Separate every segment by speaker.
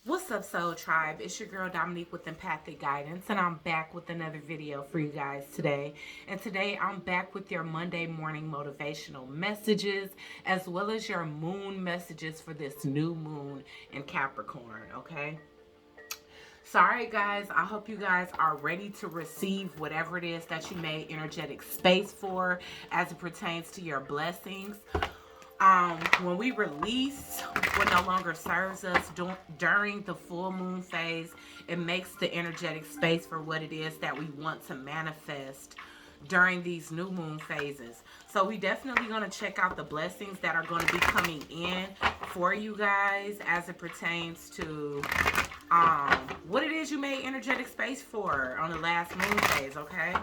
Speaker 1: What's up, Soul Tribe? It's your girl Dominique with Empathic Guidance, and I'm back with another video for you guys today. And today I'm back with your Monday morning motivational messages, as well as your moon messages for this new moon in Capricorn, okay? So, all right, guys, I hope you guys are ready to receive whatever it is that you made energetic space for as it pertains to your blessings. When we release what no longer serves us during the full moon phase, it makes the energetic space for what it is that we want to manifest during these new moon phases. So we definitely going to check out the blessings that are going to be coming in for you guys as it pertains to what it is you made energetic space for on the last moon phase, okay?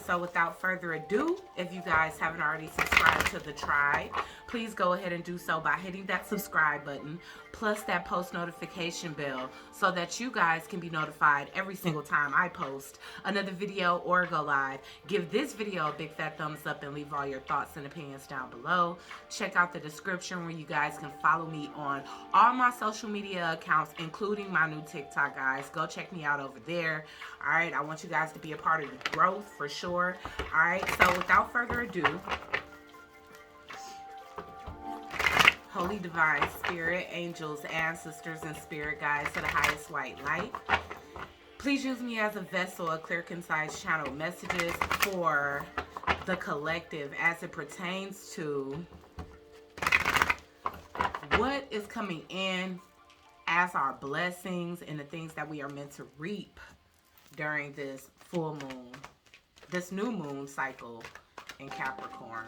Speaker 1: So without further ado, if you guys haven't already subscribed to the tribe, please go ahead and do so by hitting that subscribe button plus that post notification bell so that you guys can be notified every single time I post another video or go live. Give this video a big fat thumbs up and leave all your thoughts and opinions down below. Check out the description where you guys can follow me on all my social media accounts, including my new TikTok, guys. Go check me out over there. All right, I want you guys to be a part of the growth for sure. All right, so without further ado, Holy Divine Spirit, angels, ancestors, and spirit guides to the highest white light, please use me as a vessel of clear, concise channel messages for the collective as it pertains to what is coming in as our blessings and the things that we are meant to reap during this full moon, this new moon cycle in Capricorn.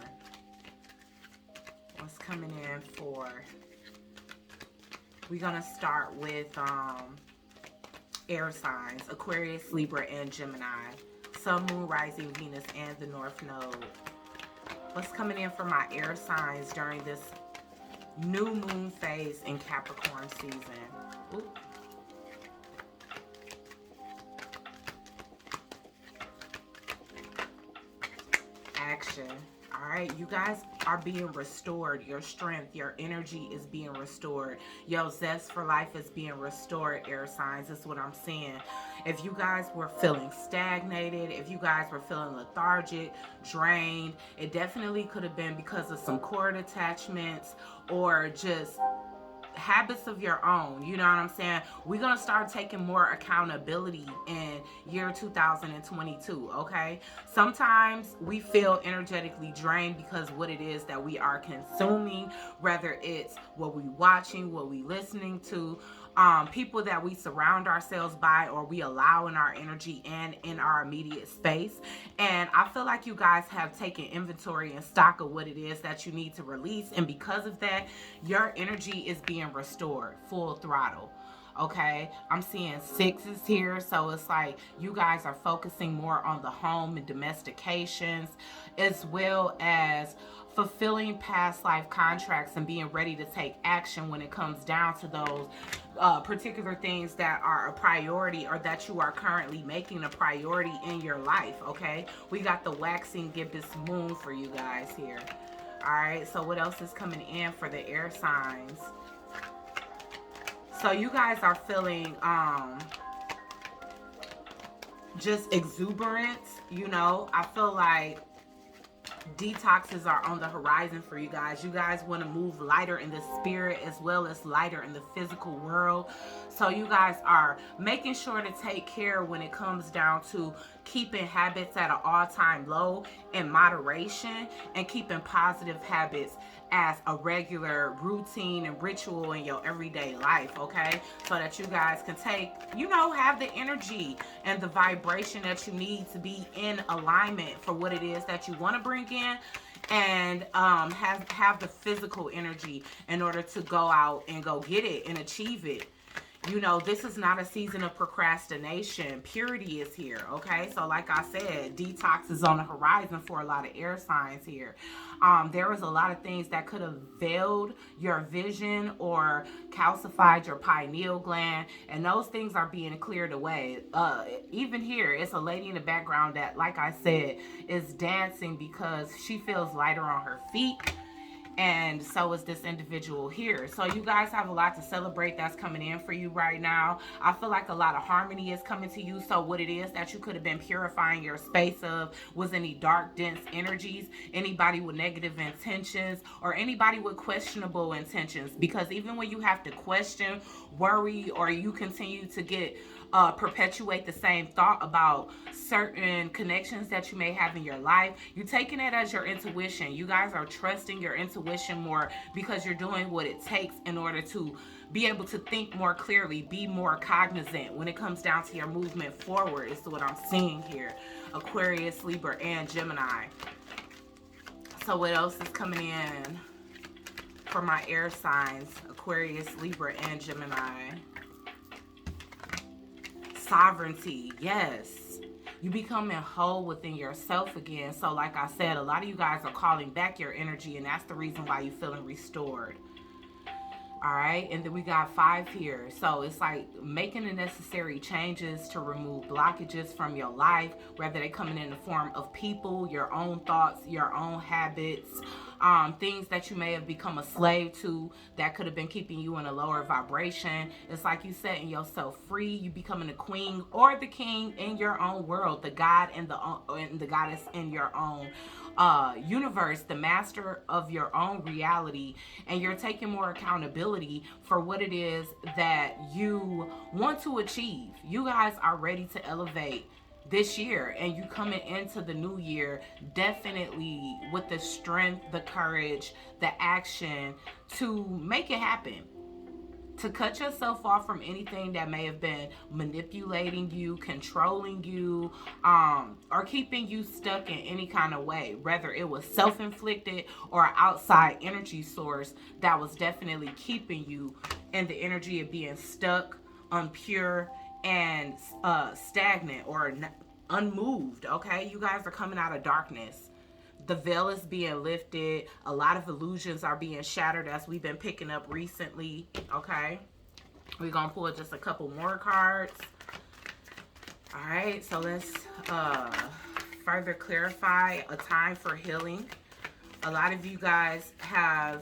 Speaker 1: What's coming in for? We're gonna start with air signs: Aquarius, Libra, and Gemini. Sun, Moon, Rising, Venus, and the North Node. What's coming in for my air signs during this new moon phase in Capricorn season? Ooh. Action. All right, you guys are being restored. Your strength, your energy is being restored. Your zest for life is being restored, air signs. That's what I'm saying. If you guys were feeling stagnated, if you guys were feeling lethargic, drained, it definitely could have been because of some cord attachments or just habits of your own. You know what I'm saying? We're gonna start taking more accountability in year 2022. Okay, sometimes we feel energetically drained because what it is that we are consuming, whether it's what we watching, what we listening to, people that we surround ourselves by or we allow in our energy and in our immediate space. And I feel like you guys have taken inventory and stock of what it is that you need to release, and because of that, your energy is being restored full throttle. Okay, I'm seeing sixes here, so it's like you guys are focusing more on the home and domestications, as well as fulfilling past life contracts and being ready to take action when it comes down to those particular things that are a priority or that you are currently making a priority in your life. Okay, we got the waxing gibbous moon for you guys here. All right, so what else is coming in for the air signs? So you guys are feeling just exuberance. You know, I feel like detoxes are on the horizon for you guys. You guys want to move lighter in the spirit as well as lighter in the physical world. So you guys are making sure to take care when it comes down to keeping habits at an all-time low in moderation and keeping positive habits as a regular routine and ritual in your everyday life, okay? So that you guys can take, you know, have the energy and the vibration that you need to be in alignment for what it is that you want to bring in, and have the physical energy in order to go out and go get it and achieve it. You know, this is not a season of procrastination. Purity is here, okay? So like I said, detox is on the horizon for a lot of air signs here. There was a lot of things that could have veiled your vision or calcified your pineal gland, and those things are being cleared away. Even here, it's a lady in the background that, like I said, is dancing because she feels lighter on her feet. and so is this individual here. So you guys have a lot to celebrate that's coming in for you right now. I feel like a lot of harmony is coming to you. So what it is that you could have been purifying your space of was any dark, dense energies, anybody with negative intentions, or anybody with questionable intentions. Because even when you have to question, worry, or you continue to get perpetuate the same thought about certain connections that you may have in your life, you're taking it as your intuition. You guys are trusting your intuition more because you're doing what it takes in order to be able to think more clearly, be more cognizant when it comes down to your movement forward. Is what I'm seeing here. Aquarius, Libra, and Gemini. So what else is coming in for my air signs? Aquarius, Libra, and Gemini. Sovereignty, yes. You becoming whole within yourself again. So like I said, a lot of you guys are calling back your energy, and that's the reason why you're feeling restored. All right, and then we got 5 here. So it's like making the necessary changes to remove blockages from your life, whether they coming in the form of people, your own thoughts, your own habits, things that you may have become a slave to that could have been keeping you in a lower vibration. It's like you setting yourself free. You becoming the queen or the king in your own world, the god and the goddess in your own universe, the master of your own reality, and you're taking more accountability for what it is that you want to achieve. You guys are ready to elevate this year, and you coming into the new year definitely with the strength, the courage, the action to make it happen. To cut yourself off from anything that may have been manipulating you, controlling you, or keeping you stuck in any kind of way, whether it was self-inflicted or an outside energy source that was definitely keeping you in the energy of being stuck, unpure, and stagnant or unmoved. Okay, you guys are coming out of darkness. The veil is being lifted. A lot of illusions are being shattered, as we've been picking up recently. Okay, we're gonna pull just a couple more cards. All right, so let's further clarify a time for healing. A lot of you guys have,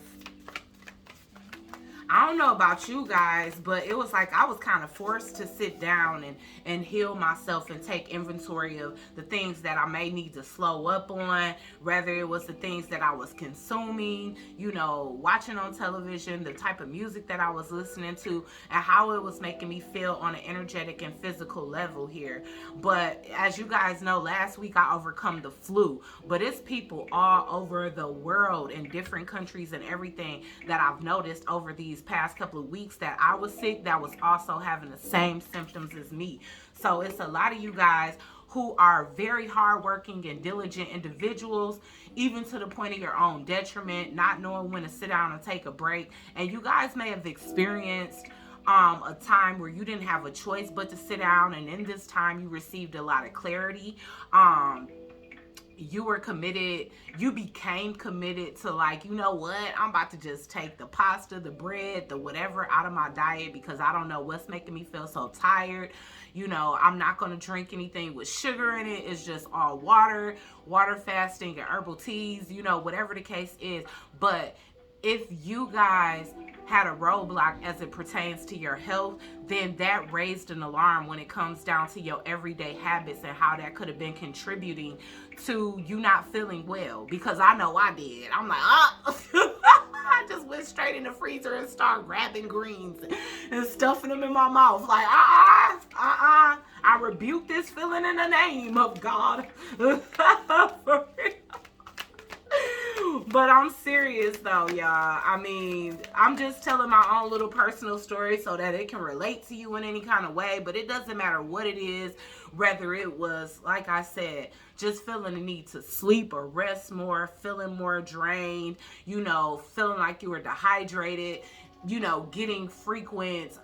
Speaker 1: I don't know about you guys, but it was like I was kind of forced to sit down and heal myself and take inventory of the things that I may need to slow up on, whether it was the things that I was consuming, you know, watching on television, the type of music that I was listening to, and how it was making me feel on an energetic and physical level here. But as you guys know, last week I overcome the flu, but it's people all over the world in different countries and everything that I've noticed over these past couple of weeks that I was sick that was also having the same symptoms as me. So it's a lot of you guys who are very hardworking and diligent individuals, even to the point of your own detriment, not knowing when to sit down and take a break. And you guys may have experienced a time where you didn't have a choice but to sit down, and in this time you received a lot of clarity. You were committed, you became committed to, like, you know what, I'm about to just take the pasta, the bread, the whatever out of my diet because I don't know what's making me feel so tired. You know, I'm not going to drink anything with sugar in it. It's just all water fasting and herbal teas, you know, whatever the case is. But if you guys had a roadblock as it pertains to your health, then that raised an alarm when it comes down to your everyday habits and how that could have been contributing to you not feeling well. Because I know I did. I'm like, I just went straight in the freezer and started grabbing greens and stuffing them in my mouth. Like, I rebuke this feeling in the name of God. But I'm serious though, y'all. I mean, I'm just telling my own little personal story so that it can relate to you in any kind of way. But it doesn't matter what it is, whether it was, like I said, just feeling the need to sleep or rest more, feeling more drained, you know, feeling like you were dehydrated, you know, getting frequent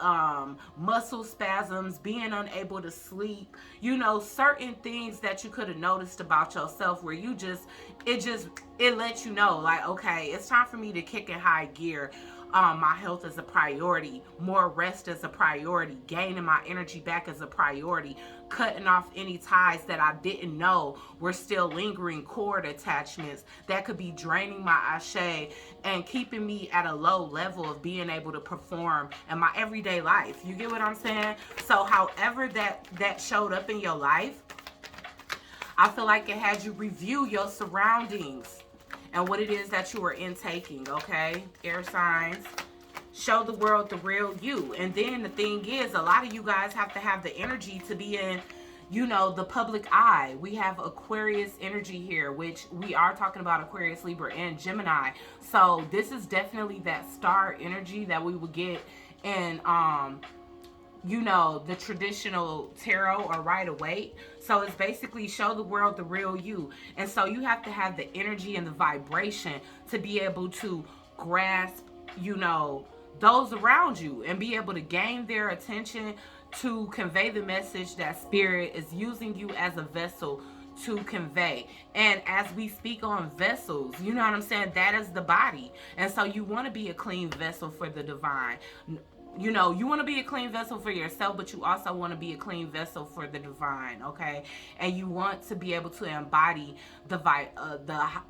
Speaker 1: muscle spasms, being unable to sleep, you know, certain things that you could have noticed about yourself where you just, it lets you know, like, okay, it's time for me to kick in high gear. my health is a priority. More rest is a priority. Gaining my energy back is a priority. Cutting off any ties that I didn't know were still lingering cord attachments that could be draining my ashe and keeping me at a low level of being able to perform in my everyday life. You get what I'm saying? So however that showed up in your life, I feel like it had you review your surroundings and what it is that you are intaking, okay? Air signs. Show the world the real you. And then the thing is, a lot of you guys have to have the energy to be in, you know, the public eye. We have Aquarius energy here, which we are talking about Aquarius, Libra, and Gemini. So this is definitely that star energy that we would get in, you know, the traditional tarot or Rider-Waite. So it's basically show the world the real you. And so you have to have the energy and the vibration to be able to grasp, you know, those around you and be able to gain their attention to convey the message that spirit is using you as a vessel to convey. And as we speak on vessels, you know what I'm saying, that is the body. And so you want to be a clean vessel for the divine. You know, you want to be a clean vessel for yourself, but you also want to be a clean vessel for the divine, okay? And you want to be able to embody the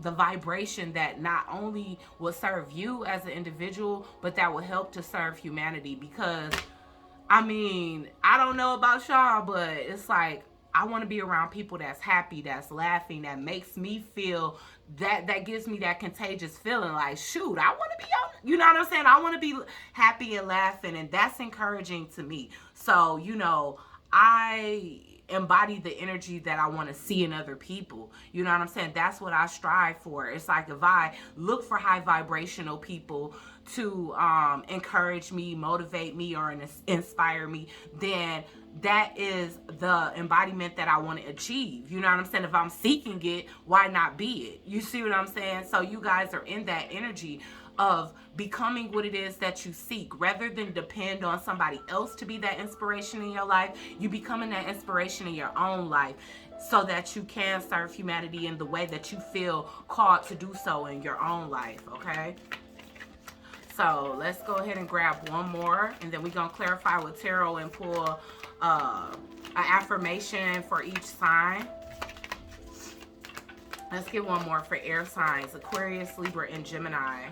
Speaker 1: vibration that not only will serve you as an individual, but that will help to serve humanity. Because, I mean, I don't know about y'all, but it's like, I want to be around people that's happy, that's laughing, that makes me feel that gives me that contagious feeling like, shoot, I want to be on, you know what I'm saying? I want to be happy and laughing, and that's encouraging to me. So, you know, I embody the energy that I want to see in other people. You know what I'm saying? That's what I strive for. It's like if I look for high vibrational people to encourage me, motivate me, or inspire me, then that is the embodiment that I want to achieve. You know what I'm saying? If I'm seeking it, why not be it? You see what I'm saying? So you guys are in that energy of becoming what it is that you seek. Rather than depend on somebody else to be that inspiration in your life, you becoming that inspiration in your own life so that you can serve humanity in the way that you feel called to do so in your own life, okay? So let's go ahead and grab one more, and then we're going to clarify with tarot and pull an affirmation for each sign. Let's get one more for air signs, Aquarius, Libra, and Gemini.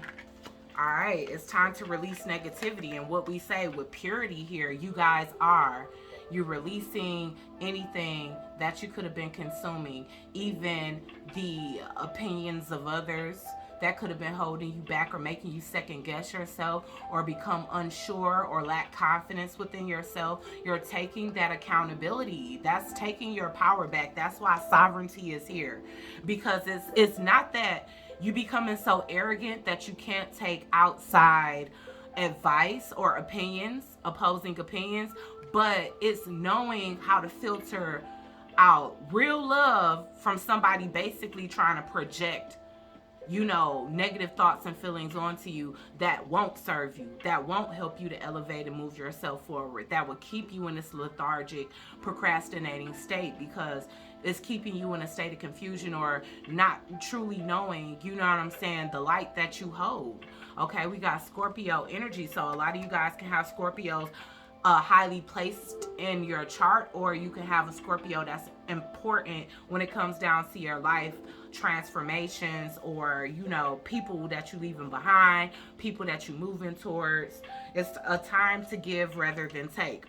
Speaker 1: All right, it's time to release negativity. And what we say with purity here, you guys are. You're releasing anything that you could have been consuming, even the opinions of others that could have been holding you back or making you second guess yourself or become unsure or lack confidence within yourself. You're taking that accountability. That's taking your power back. That's why sovereignty is here, because it's not that you becoming so arrogant that you can't take outside advice or opinions, opposing opinions, but it's knowing how to filter out real love from somebody basically trying to project, you know, negative thoughts and feelings onto you that won't serve you, that won't help you to elevate and move yourself forward, that will keep you in this lethargic, procrastinating state, because it's keeping you in a state of confusion or not truly knowing, you know what I'm saying, the light that you hold. Okay, we got Scorpio energy. So a lot of you guys can have Scorpios highly placed in your chart, or you can have a Scorpio that's important when it comes down to your life transformations, or, you know, people that you leaving behind, people that you moving towards. It's a time to give rather than take.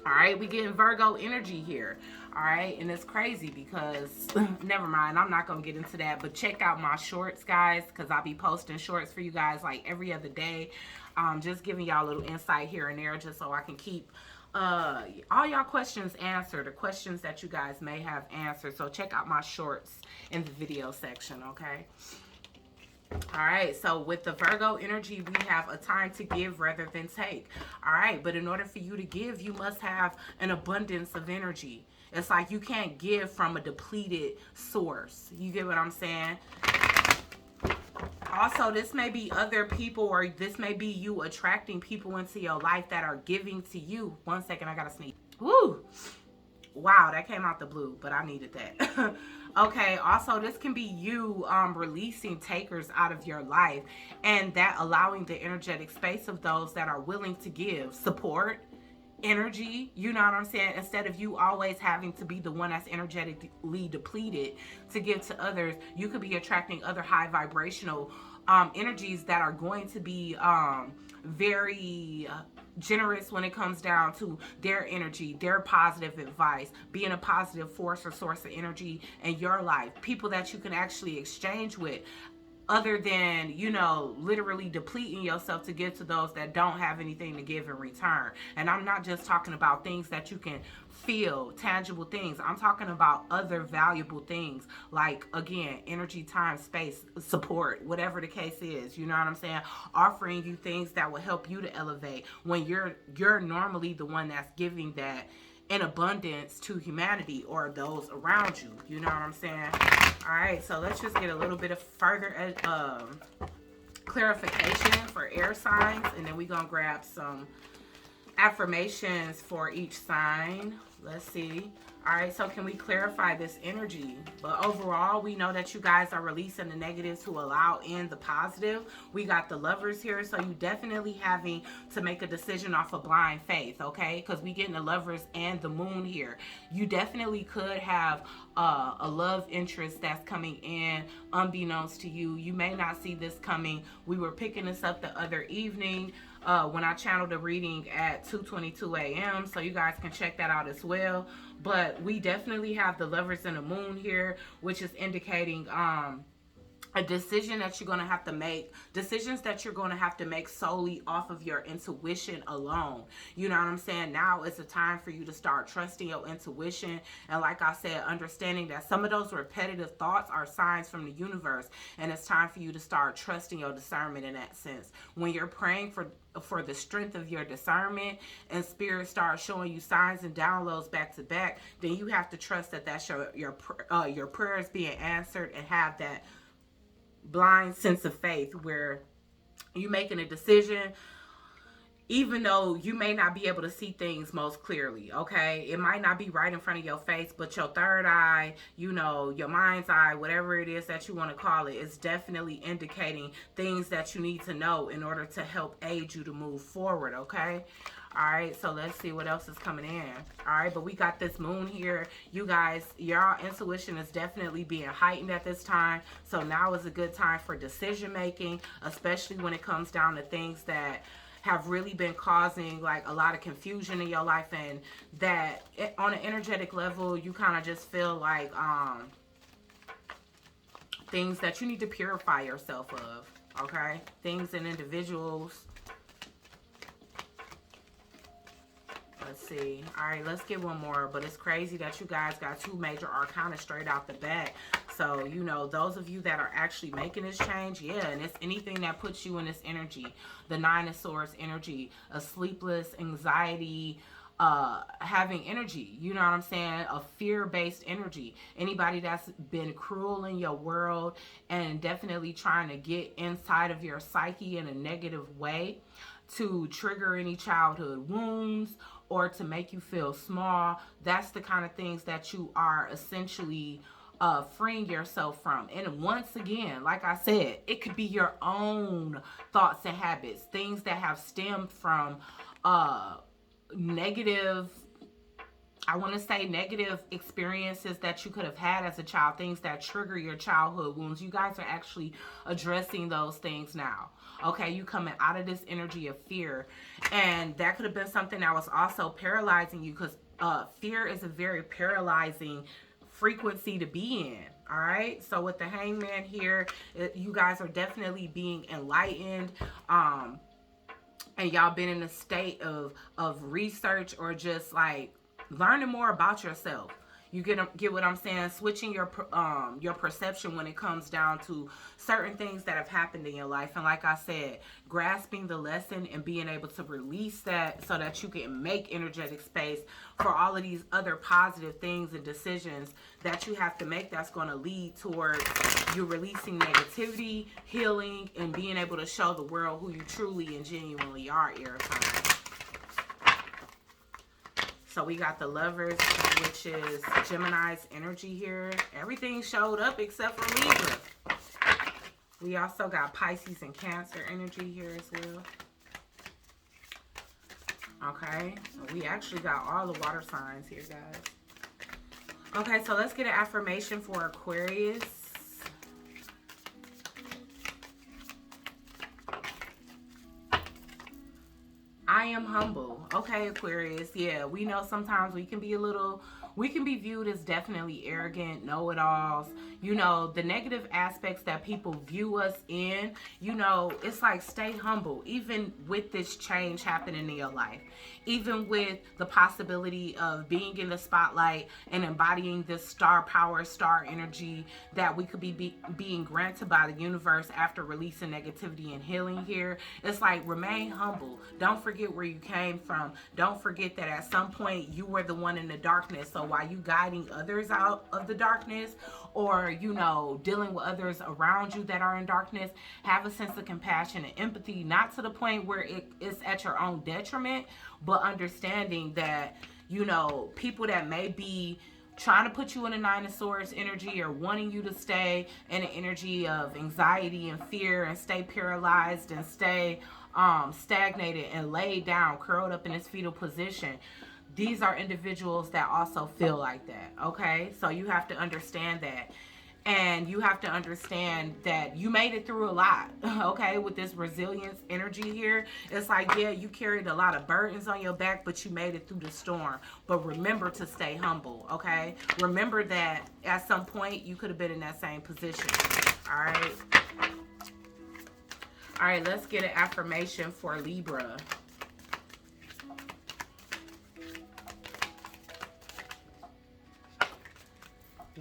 Speaker 1: All right, we getting Virgo energy here. All right, and it's crazy because never mind, I'm not gonna get into that, but check out my shorts, guys, because I'll be posting shorts for you guys like every other day. Just giving y'all a little insight here and there, just so I can keep all y'all questions answered, or questions that you guys may have answered. So check out my shorts in the video section, okay? All right, so with the Virgo energy, we have a time to give rather than take. All right, but in order for you to give, you must have an abundance of energy. It's like you can't give from a depleted source. You get what I'm saying? Also, this may be other people, or this may be you attracting people into your life that are giving to you. One second, I gotta sneeze. Woo! Wow, that came out the blue, but I needed that. Okay, also this can be you releasing takers out of your life, and that allowing the energetic space of those that are willing to give support, energy, you know what I'm saying? Instead of you always having to be the one that's energetically depleted to give to others, you could be attracting other high vibrational energies that are going to be very generous when it comes down to their energy, their positive advice, being a positive force or source of energy in your life. People that you can actually exchange with, other than, you know, literally depleting yourself to give to those that don't have anything to give in return. And I'm not just talking about things that you can feel, tangible things. I'm talking about other valuable things, like, again, energy, time, space, support, whatever the case is. You know what I'm saying? Offering you things that will help you to elevate when you're normally the one that's giving that in abundance to humanity or those around you. You know what I'm saying? All right, so let's just get a little bit of further clarification for air signs, and then we're gonna grab some affirmations for each sign. Let's see. All right, so can we clarify this energy? But overall, we know that you guys are releasing the negatives to allow in the positive. We got the Lovers here, so you definitely having to make a decision off of blind faith, okay? Because we getting the Lovers and the Moon here. You definitely could have a love interest that's coming in unbeknownst to you. You may not see this coming. We were picking this up the other evening when I channeled a reading at 2:22 a.m. So you guys can check that out as well. But we definitely have the Lovers and the Moon here, which is indicating a decision that you're going to have to make, decisions that you're going to have to make solely off of your intuition alone. You know what I'm saying? Now is the time for you to start trusting your intuition. And like I said, understanding that some of those repetitive thoughts are signs from the universe. And it's time for you to start trusting your discernment in that sense. When you're praying for the strength of your discernment and spirit starts showing you signs and downloads back to back, then you have to trust that that's your prayers being answered, and have that blind sense of faith where you're making a decision even though you may not be able to see things most clearly, okay? It might not be right in front of your face, but your third eye, you know, your mind's eye, whatever it is that you want to call it, is definitely indicating things that you need to know in order to help aid you to move forward, okay? All right, so let's see what else is coming in. All right, but we got this Moon here. You guys, your intuition is definitely being heightened at this time. So now is a good time for decision making, especially when it comes down to things that have really been causing like a lot of confusion in your life, and that on an energetic level, you kind of just feel like things that you need to purify yourself of, okay? Things and individuals. Let's see. All right, let's get one more. But it's crazy that you guys got two major arcana straight out the bat. So, you know, those of you that are actually making this change, yeah, and it's anything that puts you in this energy. The Nine of Swords energy, a sleepless, anxiety, having energy, you know what I'm saying? A fear-based energy. Anybody that's been cruel in your world and definitely trying to get inside of your psyche in a negative way to trigger any childhood wounds or to make you feel small. That's the kind of things that you are essentially freeing yourself from. And once again, like I said, it could be your own thoughts and habits, things that have stemmed from negative experiences that you could have had as a child, things that trigger your childhood wounds. You guys are actually addressing those things now. Okay, you coming out of this energy of fear. And that could have been something that was also paralyzing you, because fear is a very paralyzing frequency to be in. All right, so with the Hangman here, you guys are definitely being enlightened. And y'all been in a state of research, or just like learning more about yourself. You get what I'm saying? Switching your perception when it comes down to certain things that have happened in your life. And like I said, grasping the lesson and being able to release that so that you can make energetic space for all of these other positive things and decisions that you have to make, that's going to lead towards you releasing negativity, healing, and being able to show the world who you truly and genuinely are, air sign. So we got the Lovers, which is Gemini's energy here. Everything showed up except for Libra. We also got Pisces and Cancer energy here as well. Okay, so we actually got all the water signs here, guys. Okay, so let's get an affirmation for Aquarius. I am humble. Okay, Aquarius. Yeah, we know sometimes we can be viewed as definitely arrogant, know-it-alls. You know, the negative aspects that people view us in, you know, it's like stay humble, even with this change happening in your life. Even with the possibility of being in the spotlight and embodying this star power, star energy that we could be being granted by the universe after releasing negativity and healing here. It's like remain humble. Don't forget where you came from. Don't forget that at some point you were the one in the darkness. So while you guiding others out of the darkness, or, you know, dealing with others around you that are in darkness, have a sense of compassion and empathy, not to the point where it is at your own detriment, but understanding that, you know, people that may be trying to put you in a Nine of Swords energy or wanting you to stay in an energy of anxiety and fear and stay paralyzed and stay stagnated and laid down, curled up in this fetal position. These are individuals that also feel like that, okay? So you have to understand that. And you have to understand that you made it through a lot, okay? With this resilience energy here. It's like, yeah, you carried a lot of burdens on your back, but you made it through the storm. But remember to stay humble, okay? Remember that at some point you could have been in that same position, all right? All right, let's get an affirmation for Libra.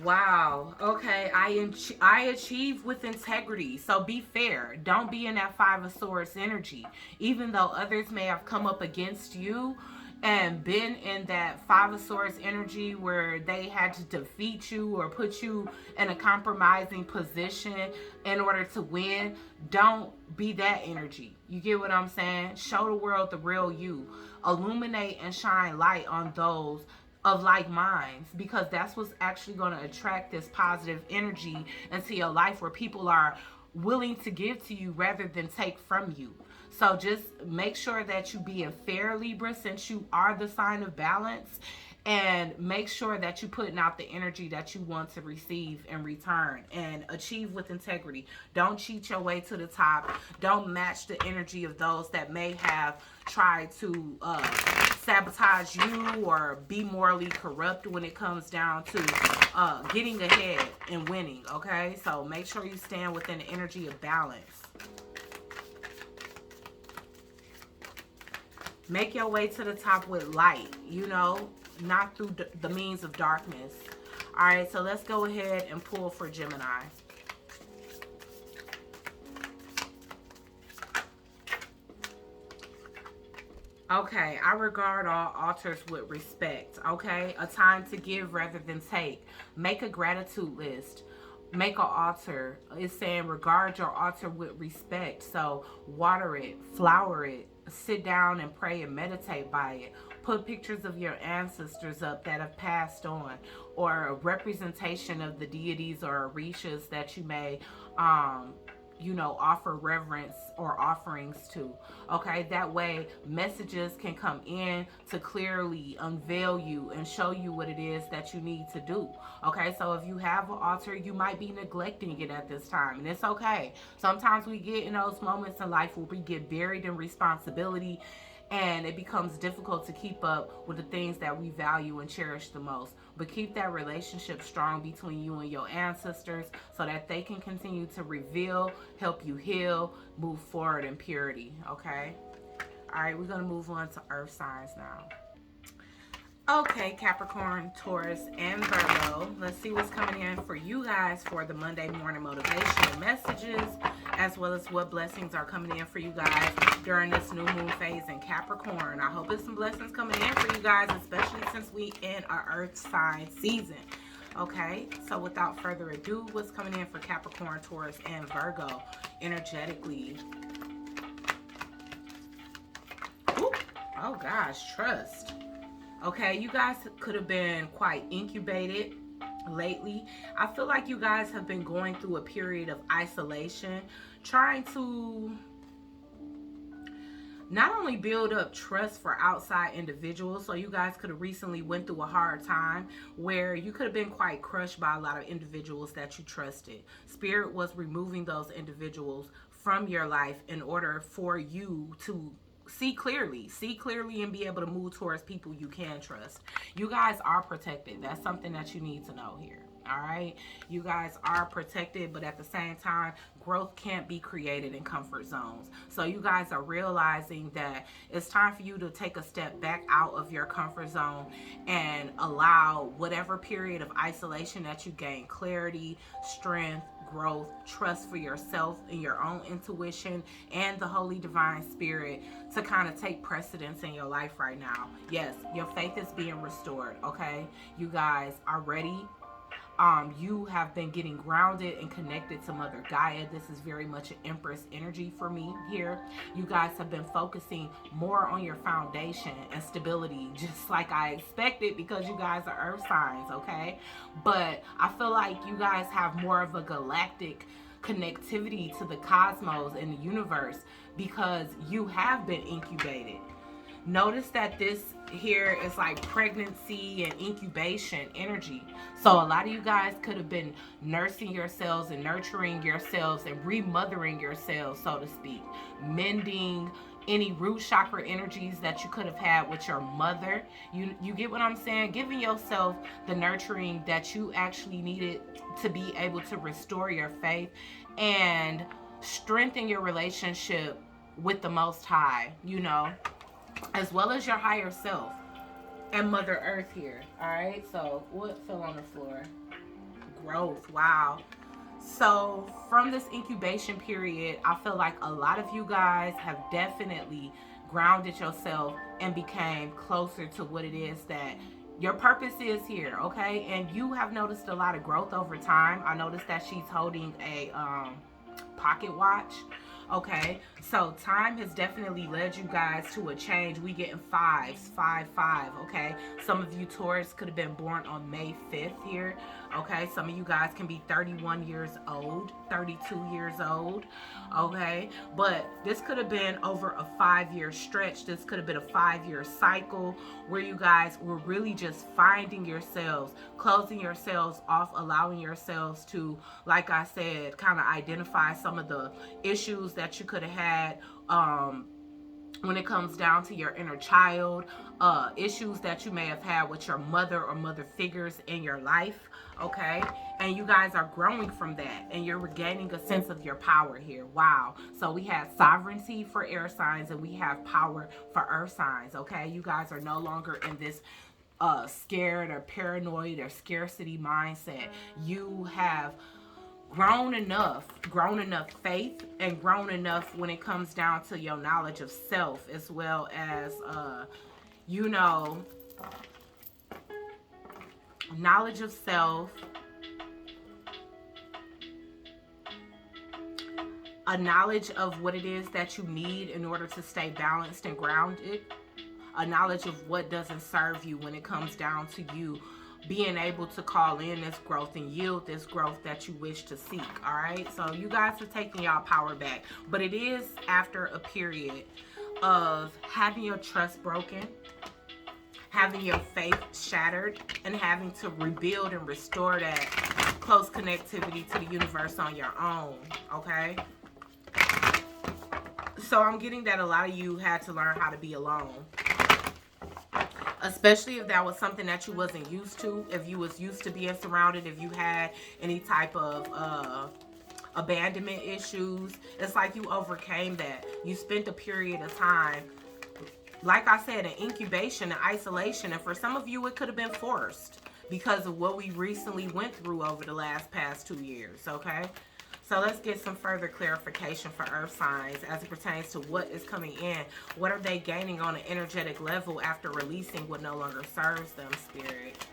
Speaker 1: Wow. Okay. I achieve with integrity. So be fair. Don't be in that Five of Swords energy. Even though others may have come up against you and been in that Five of Swords energy where they had to defeat you or put you in a compromising position in order to win, don't be that energy. You get what I'm saying? Show the world the real you. Illuminate and shine light on those of like minds, because that's what's actually going to attract this positive energy into your life, where people are willing to give to you rather than take from you. So just make sure that you being fair, Libra, since you are the sign of balance, and make sure that you're putting out the energy that you want to receive in return, and achieve with integrity. Don't cheat your way to the top. Don't match the energy of those that may have tried to sabotage you or be morally corrupt when it comes down to getting ahead and winning, okay? So make sure you stand within the energy of balance. Make your way to the top with light, you know, not through the means of darkness. All right, so let's go ahead and pull for Gemini. Okay, I regard all altars with respect, okay? A time to give rather than take. Make a gratitude list. Make an altar. It's saying regard your altar with respect. So water it, flower it, sit down and pray and meditate by it. Put pictures of your ancestors up that have passed on, or a representation of the deities or orishas that you may you know, offer reverence or offerings to. Okay, that way messages can come in to clearly unveil you and show you what it is that you need to do. Okay, so if you have an altar, you might be neglecting it at this time, and it's okay. Sometimes we get in those moments in life where we get buried in responsibility, and it becomes difficult to keep up with the things that we value and cherish the most. But keep that relationship strong between you and your ancestors, so that they can continue to reveal, help you heal, move forward in purity, okay? All right, we're going to move on to earth signs now. Okay, Capricorn, Taurus, and Virgo. Let's see what's coming in for you guys for the Monday morning motivational messages, as well as what blessings are coming in for you guys during this new moon phase in Capricorn. I hope there's some blessings coming in for you guys, especially since we in our earth sign season. Okay, so without further ado, what's coming in for Capricorn, Taurus, and Virgo energetically? Ooh, oh gosh, trust. Okay, you guys could have been quite incubated lately. I feel like you guys have been going through a period of isolation, trying to not only build up trust for outside individuals. So you guys could have recently went through a hard time where you could have been quite crushed by a lot of individuals that you trusted. Spirit was removing those individuals from your life in order for you to see clearly and be able to move towards people you can trust. You guys are protected. That's something that you need to know here. All right, you guys are protected, but at the same time, growth can't be created in comfort zones. So you guys are realizing that it's time for you to take a step back out of your comfort zone and allow whatever period of isolation that you gain clarity, strength, growth, trust for yourself and your own intuition and the Holy Divine Spirit to kind of take precedence in your life right now. Yes, your faith is being restored, okay? You guys are ready. You have been getting grounded and connected to Mother Gaia. This is very much an Empress energy for me here. You guys have been focusing more on your foundation and stability, just like I expected, because you guys are earth signs, okay? But I feel like you guys have more of a galactic connectivity to the cosmos and the universe because you have been incubated. Notice that this here is like pregnancy and incubation energy. So a lot of you guys could have been nursing yourselves and nurturing yourselves and remothering yourselves, so to speak. Mending any root chakra energies that you could have had with your mother. You get what I'm saying? Giving yourself the nurturing that you actually needed to be able to restore your faith and strengthen your relationship with the Most High, you know, as well as your higher self and Mother Earth here. All right, so what fell on the floor? Growth. Wow. So from this incubation period, I feel like a lot of you guys have definitely grounded yourself and became closer to what it is that your purpose is here, okay? And you have noticed a lot of growth over time. I noticed that she's holding a pocket watch. Okay, so time has definitely led you guys to a change. We getting fives, 5, 5, okay? Some of you Taurus could have been born on May 5th here, okay? Some of you guys can be 31 years old, 32 years old, okay? But this could have been over a 5-year stretch. This could have been a 5-year cycle where you guys were really just finding yourselves, closing yourselves off, allowing yourselves to, like I said, kind of identify some of the issues that you could have had when it comes down to your inner child, issues that you may have had with your mother or mother figures in your life, okay? And you guys are growing from that and you're regaining a sense of your power here. Wow. So we have sovereignty for air signs and we have power for earth signs, okay? You guys are no longer in this scared or paranoid or scarcity mindset. You have grown enough faith and grown enough when it comes down to your knowledge of self, as well as you know, knowledge of self, a knowledge of what it is that you need in order to stay balanced and grounded, a knowledge of what doesn't serve you when it comes down to you being able to call in this growth and yield this growth that you wish to seek. All right, so you guys are taking y'all power back, but it is after a period of having your trust broken, having your faith shattered, and having to rebuild and restore that close connectivity to the universe on your own. Okay, so I'm getting that a lot of you had to learn how to be alone, especially if that was something that you wasn't used to. If you was used to being surrounded, if you had any type of abandonment issues, it's like you overcame that. You spent a period of time, like I said, in incubation and isolation, and for some of you it could have been forced because of what we recently went through over the past 2 years. Okay, so let's get some further clarification for earth signs as it pertains to what is coming in. What are they gaining on an energetic level after releasing what no longer serves them, Spirit?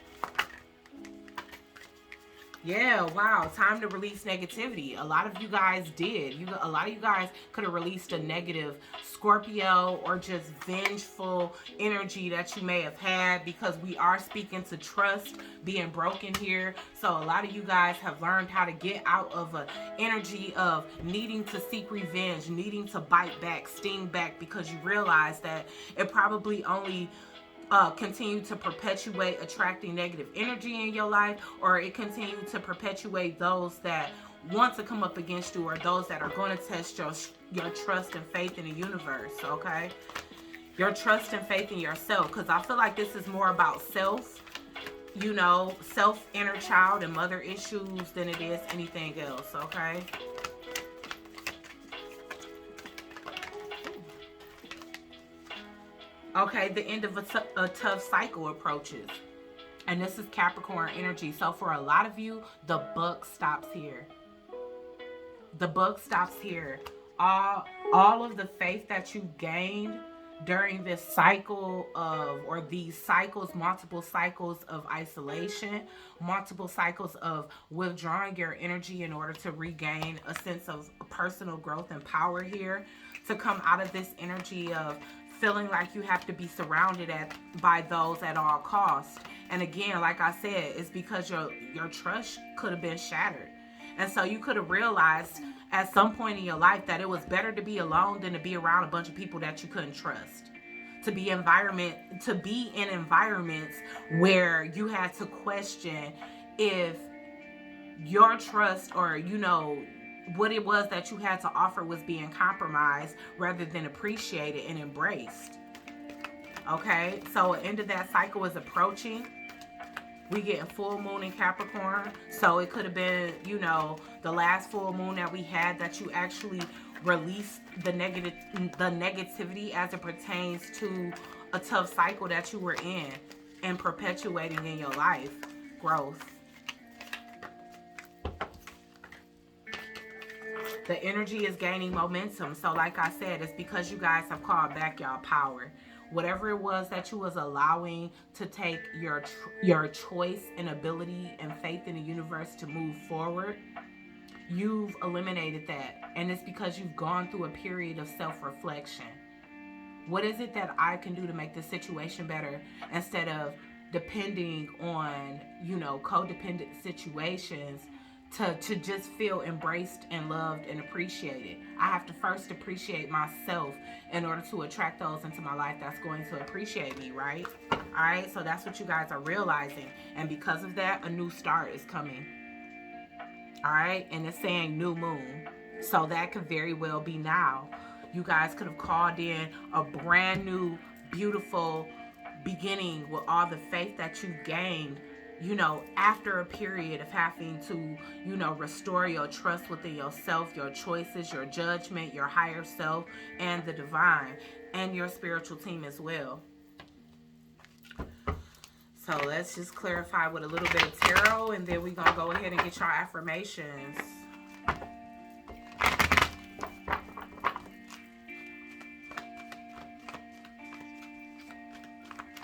Speaker 1: Yeah, wow. Time to release negativity. A lot of you guys did. A lot of you guys could have released a negative Scorpio or just vengeful energy that you may have had, because we are speaking to trust being broken here. So a lot of you guys have learned how to get out of an energy of needing to seek revenge, needing to bite back, sting back, because you realize that it probably only continue to perpetuate attracting negative energy in your life, or it continue to perpetuate those that want to come up against you, or those that are going to test your trust and faith in the universe. Okay, your trust and faith in yourself, because I feel like this is more about self, self, inner child, and mother issues than it is anything else. Okay. Okay, the end of a tough cycle approaches. And this is Capricorn energy. So for a lot of you, the buck stops here. The buck stops here. All of the faith that you gained during this cycle of, or these cycles, multiple cycles of isolation, multiple cycles of withdrawing your energy in order to regain a sense of personal growth and power here, to come out of this energy of feeling like you have to be surrounded by those at all costs. And again, like I said, it's because your trust could have been shattered. And so you could have realized at some point in your life that it was better to be alone than to be around a bunch of people that you couldn't trust. To be in environments where you had to question if your trust, or what it was that you had to offer, was being compromised rather than appreciated and embraced. Okay, so the end of that cycle is approaching. We getting full moon in Capricorn, so it could have been, the last full moon that we had, that you actually released the negativity as it pertains to a tough cycle that you were in and perpetuating in your life growth. The energy is gaining momentum. So like I said, it's because you guys have called back y'all power. Whatever it was that you was allowing to take your choice and ability and faith in the universe to move forward, you've eliminated that. And it's because you've gone through a period of self-reflection. What is it that I can do to make this situation better, instead of depending on, codependent situations to just feel embraced and loved and appreciated? I have to first appreciate myself in order to attract those into my life that's going to appreciate me, right? All right, so that's what you guys are realizing. And because of that, a new start is coming. All right, and it's saying new moon. So that could very well be now. You guys could have called in a brand new, beautiful beginning with all the faith that you gained, after a period of having to, restore your trust within yourself, your choices, your judgment, your higher self, and the divine, and your spiritual team as well. So let's just clarify with a little bit of tarot, and then we're going to go ahead and get your affirmations.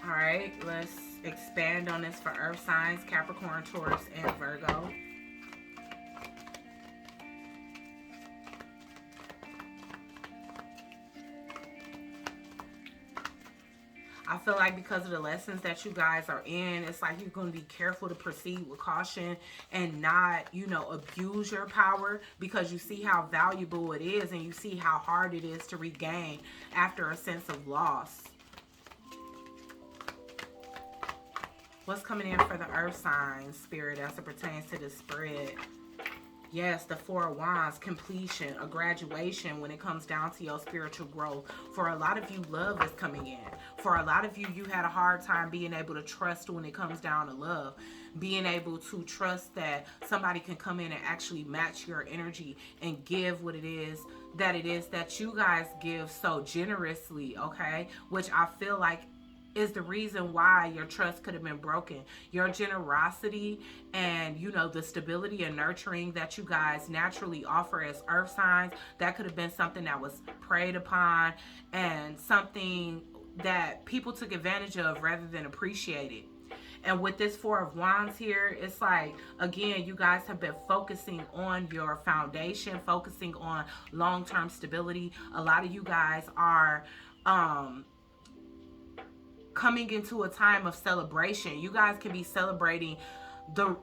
Speaker 1: All right, let's expand on this for earth signs, Capricorn, Taurus, and Virgo. I feel like because of the lessons that you guys are in, it's like you're going to be careful to proceed with caution and not, abuse your power, because you see how valuable it is and you see how hard it is to regain after a sense of loss. What's coming in for the earth signs, Spirit, as it pertains to this spread? Yes, the Four of Wands, completion, a graduation when it comes down to your spiritual growth. For a lot of you, love is coming in. For a lot of you, you had a hard time being able to trust when it comes down to love. Being able to trust that somebody can come in and actually match your energy and give what it is that you guys give so generously, okay? Which I feel like is the reason why your trust could have been broken. Your generosity and, the stability and nurturing that you guys naturally offer as earth signs, that could have been something that was preyed upon and something that people took advantage of rather than appreciated. And with this Four of Wands here, it's like, again, you guys have been focusing on your foundation, focusing on long-term stability. A lot of you guys are coming into a time of celebration. You guys can be celebrating the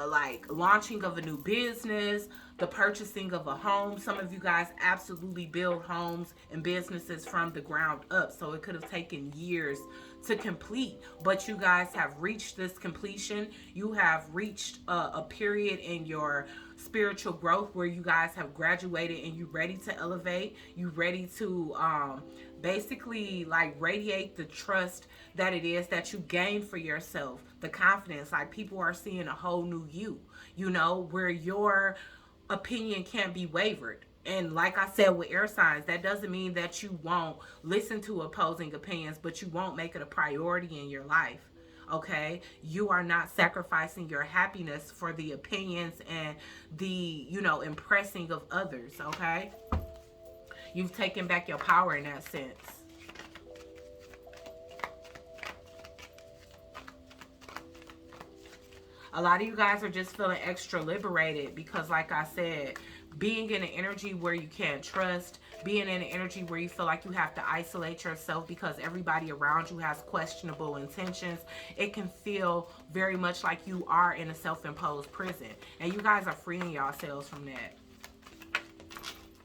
Speaker 1: like launching of a new business, the purchasing of a home. Some of you guys absolutely build homes and businesses from the ground up, so it could have taken years to complete, but you guys have reached this completion. You have reached a period in your spiritual growth where you guys have graduated and you ready to elevate. You ready to basically like radiate the trust that it is that you gain for yourself, the confidence. Like, people are seeing a whole new you, you know, where your opinion can't be wavered. And like I said with air signs, that doesn't mean that you won't listen to opposing opinions, but you won't make it a priority in your life. Okay, you are not sacrificing your happiness for the opinions and the, you know, impressing of others. Okay, you've taken back your power in that sense. A lot of you guys are just feeling extra liberated because, like I said, being in an energy where you can't trust, being in an energy where you feel like you have to isolate yourself because everybody around you has questionable intentions, it can feel very much like you are in a self-imposed prison. And you guys are freeing yourselves from that.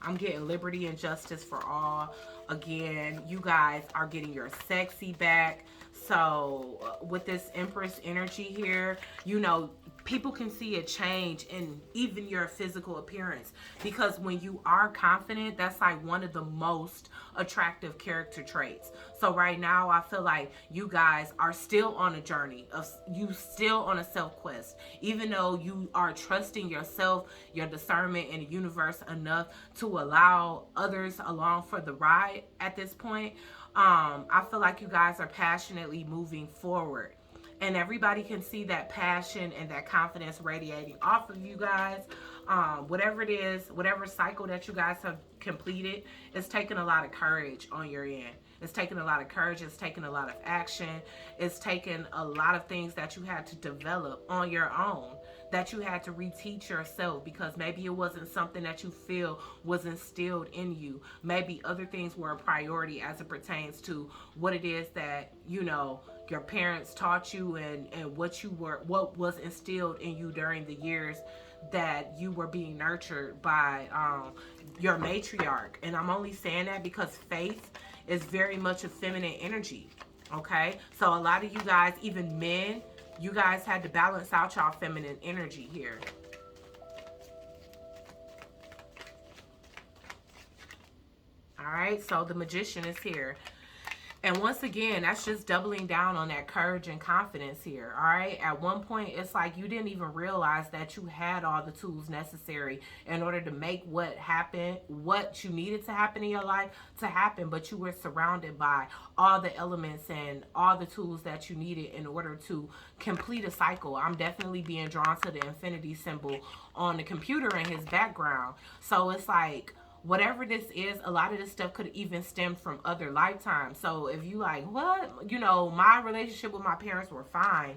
Speaker 1: I'm getting liberty and justice for all. Again, you guys are getting your sexy back. So with this Empress energy here, you know, people can see a change in even your physical appearance, because when you are confident, that's like one of the most attractive character traits. So right now, I feel like you guys are still on a journey of, you still on a self quest, even though you are trusting yourself, your discernment, and the universe enough to allow others along for the ride at this point. I feel like you guys are passionately moving forward, and everybody can see that passion and that confidence radiating off of you guys. Whatever it is, whatever cycle that you guys have completed, it's taken a lot of courage on your end. It's taken a lot of courage. It's taken a lot of action. It's taken a lot of things that you had to develop on your own, that you had to reteach yourself, because maybe it wasn't something that you feel was instilled in you. Maybe other things were a priority as it pertains to what it is that, you know, your parents taught you, and what was instilled in you during the years that you were being nurtured by your matriarch. And I'm only saying that because faith is very much a feminine energy. Okay, so a lot of you guys, even men, you guys had to balance out y'all feminine energy here. All right, so the Magician is here. And once again, that's just doubling down on that courage and confidence here, all right? At one point, it's like you didn't even realize that you had all the tools necessary in order to make what happened, what you needed to happen in your life to happen, but you were surrounded by all the elements and all the tools that you needed in order to complete a cycle. I'm definitely being drawn to the infinity symbol on the computer in his background. So it's like, whatever this is, a lot of this stuff could even stem from other lifetimes. So if you like, what? You know, my relationship with my parents were fine,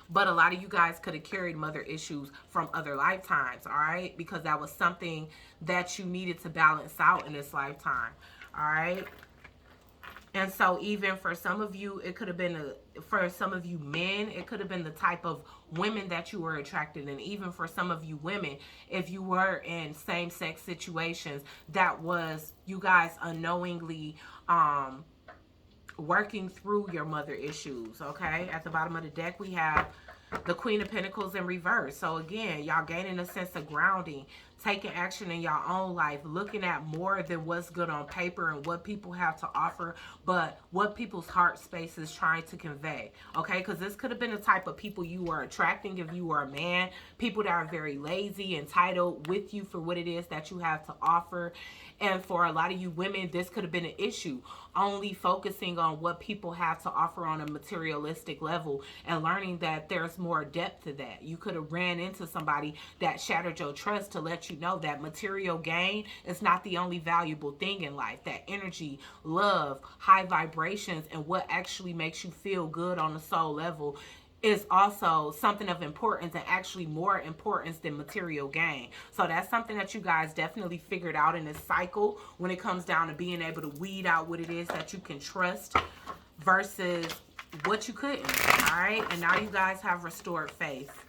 Speaker 1: but a lot of you guys could have carried mother issues from other lifetimes, all right? Because that was something that you needed to balance out in this lifetime, all right? And so even for some of you, it could have been, for some of you men, it could have been the type of women that you were attracted in. Even for some of you women, if you were in same-sex situations, that was you guys unknowingly working through your mother issues, okay? At the bottom of the deck, we have the Queen of Pentacles in reverse. So again, y'all gaining a sense of grounding, taking action in your own life, looking at more than what's good on paper and what people have to offer, but what people's heart space is trying to convey, okay? Because this could have been the type of people you were attracting if you were a man, people that are very lazy, entitled with you for what it is that you have to offer. And for a lot of you women, this could have been an issue, only focusing on what people have to offer on a materialistic level and learning that there's more depth to that. You could have ran into somebody that shattered your trust to let let you know that material gain is not the only valuable thing in life. That energy, love, high vibrations, and what actually makes you feel good on a soul level is also something of importance, and actually more importance than material gain. So that's something that you guys definitely figured out in this cycle when it comes down to being able to weed out what it is that you can trust versus what you couldn't. All right, and now you guys have restored faith.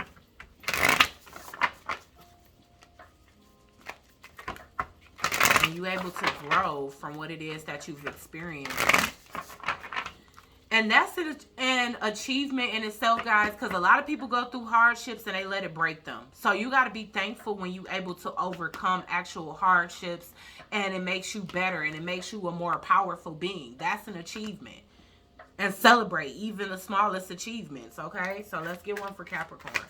Speaker 1: And you able to grow from what it is that you've experienced. And that's an achievement in itself, guys, because a lot of people go through hardships and they let it break them. So you got to be thankful when you're able to overcome actual hardships, and it makes you better and it makes you a more powerful being. That's an achievement. And celebrate even the smallest achievements, okay? So let's get one for Capricorn.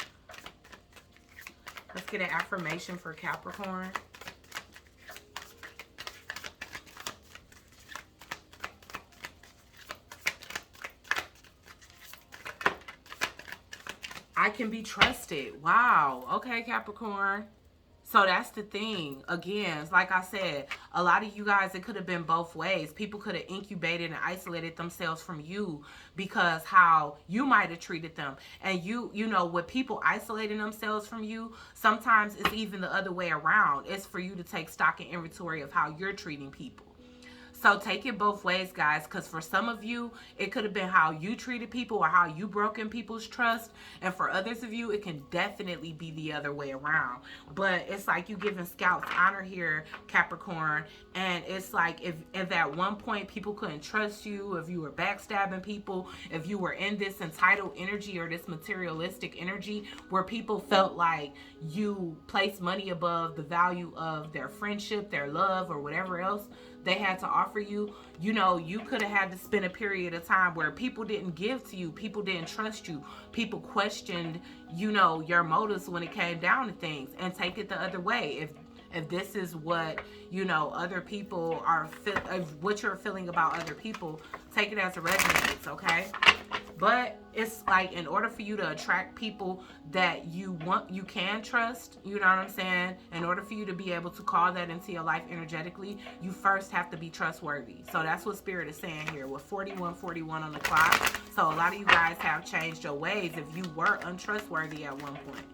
Speaker 1: Let's get an affirmation for Capricorn. I can be trusted. Wow. Okay, Capricorn. So that's the thing. Again, like I said, a lot of you guys, it could have been both ways. People could have incubated and isolated themselves from you because how you might have treated them. And you know, with people isolating themselves from you, sometimes it's even the other way around. It's for you to take stock and inventory of how you're treating people. So take it both ways, guys, because for some of you, it could have been how you treated people or how you broken people's trust. And for others of you, it can definitely be the other way around. But it's like you giving scouts honor here, Capricorn. And it's like if at one point people couldn't trust you, if you were backstabbing people, if you were in this entitled energy or this materialistic energy where people felt like you placed money above the value of their friendship, their love, or whatever else they had to offer you, you know, you could have had to spend a period of time where people didn't give to you, people didn't trust you, people questioned, you know, your motives when it came down to things. And take it the other way. If this is what, you know, other people are, what you're feeling about other people, take it as it resonates, okay? But it's like, in order for you to attract people that you can trust, you know what I'm saying? In order for you to be able to call that into your life energetically, you first have to be trustworthy. So that's what Spirit is saying here with 4141 on the clock. So a lot of you guys have changed your ways if you were untrustworthy at one point.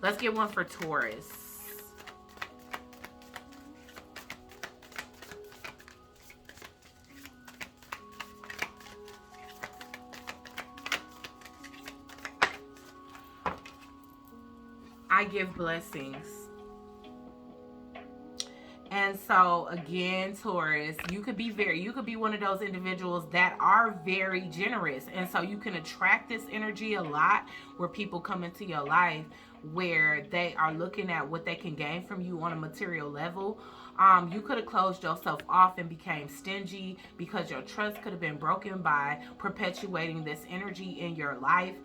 Speaker 1: Let's get one for Taurus. I give blessings. And so again, Taurus, you could be one of those individuals that are very generous. And so you can attract this energy a lot where people come into your life where they are looking at what they can gain from you on a material level. You could have closed yourself off and became stingy because your trust could have been broken by perpetuating this energy in your life,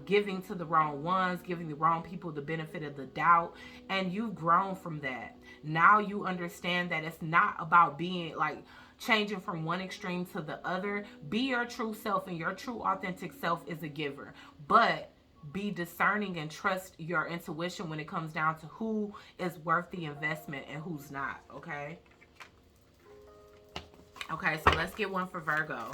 Speaker 1: giving to the wrong ones, giving the wrong people the benefit of the doubt, and you've grown from that. Now you understand that it's not about being like changing from one extreme to the other. Be your true self, and your true authentic self is a giver. But be discerning and trust your intuition when it comes down to who is worth the investment and who's not, okay? Okay, so let's get one for Virgo.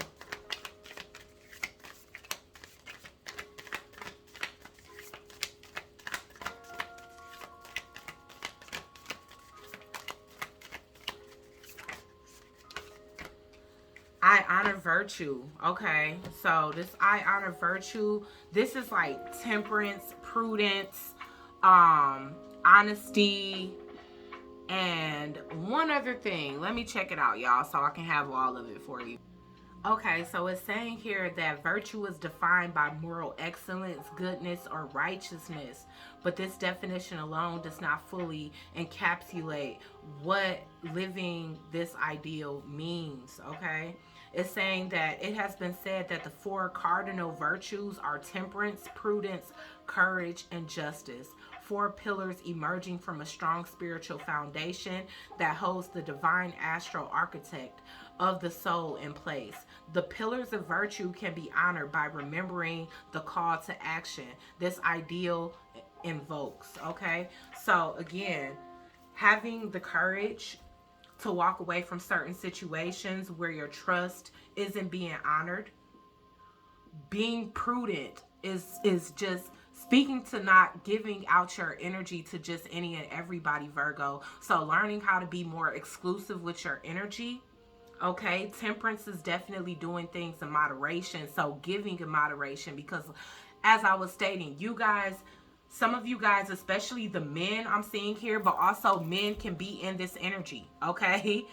Speaker 1: I honor virtue. Okay, so this I honor virtue, this is like temperance, prudence, honesty, and one other thing. Let me check it out, y'all, so I can have all of it for you. Okay, so it's saying here that virtue is defined by moral excellence, goodness, or righteousness. But this definition alone does not fully encapsulate what living this ideal means, okay? It's saying that it has been said that the four cardinal virtues are temperance, prudence, courage, and justice. Four pillars emerging from a strong spiritual foundation that holds the divine astral architect of the soul in place. The pillars of virtue can be honored by remembering the call to action. This ideal invokes, okay? So again, having the courage to walk away from certain situations where your trust isn't being honored, being prudent is just speaking to not giving out your energy to just any and everybody, Virgo. So learning how to be more exclusive with your energy. Okay, temperance is definitely doing things in moderation. So giving in moderation, because as I was stating, you guys, some of you guys, especially the men I'm seeing here, but also men can be in this energy. Okay,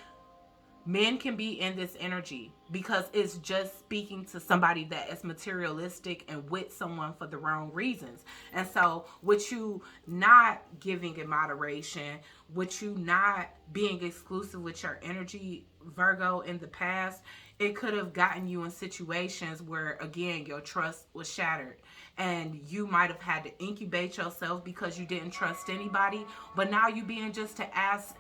Speaker 1: men can be in this energy because it's just speaking to somebody that is materialistic and with someone for the wrong reasons. And so with you not giving in moderation, with you not being exclusive with your energy, Virgo, in the past, it could have gotten you in situations where, again, your trust was shattered and you might have had to incubate yourself because you didn't trust anybody. But now you being just asked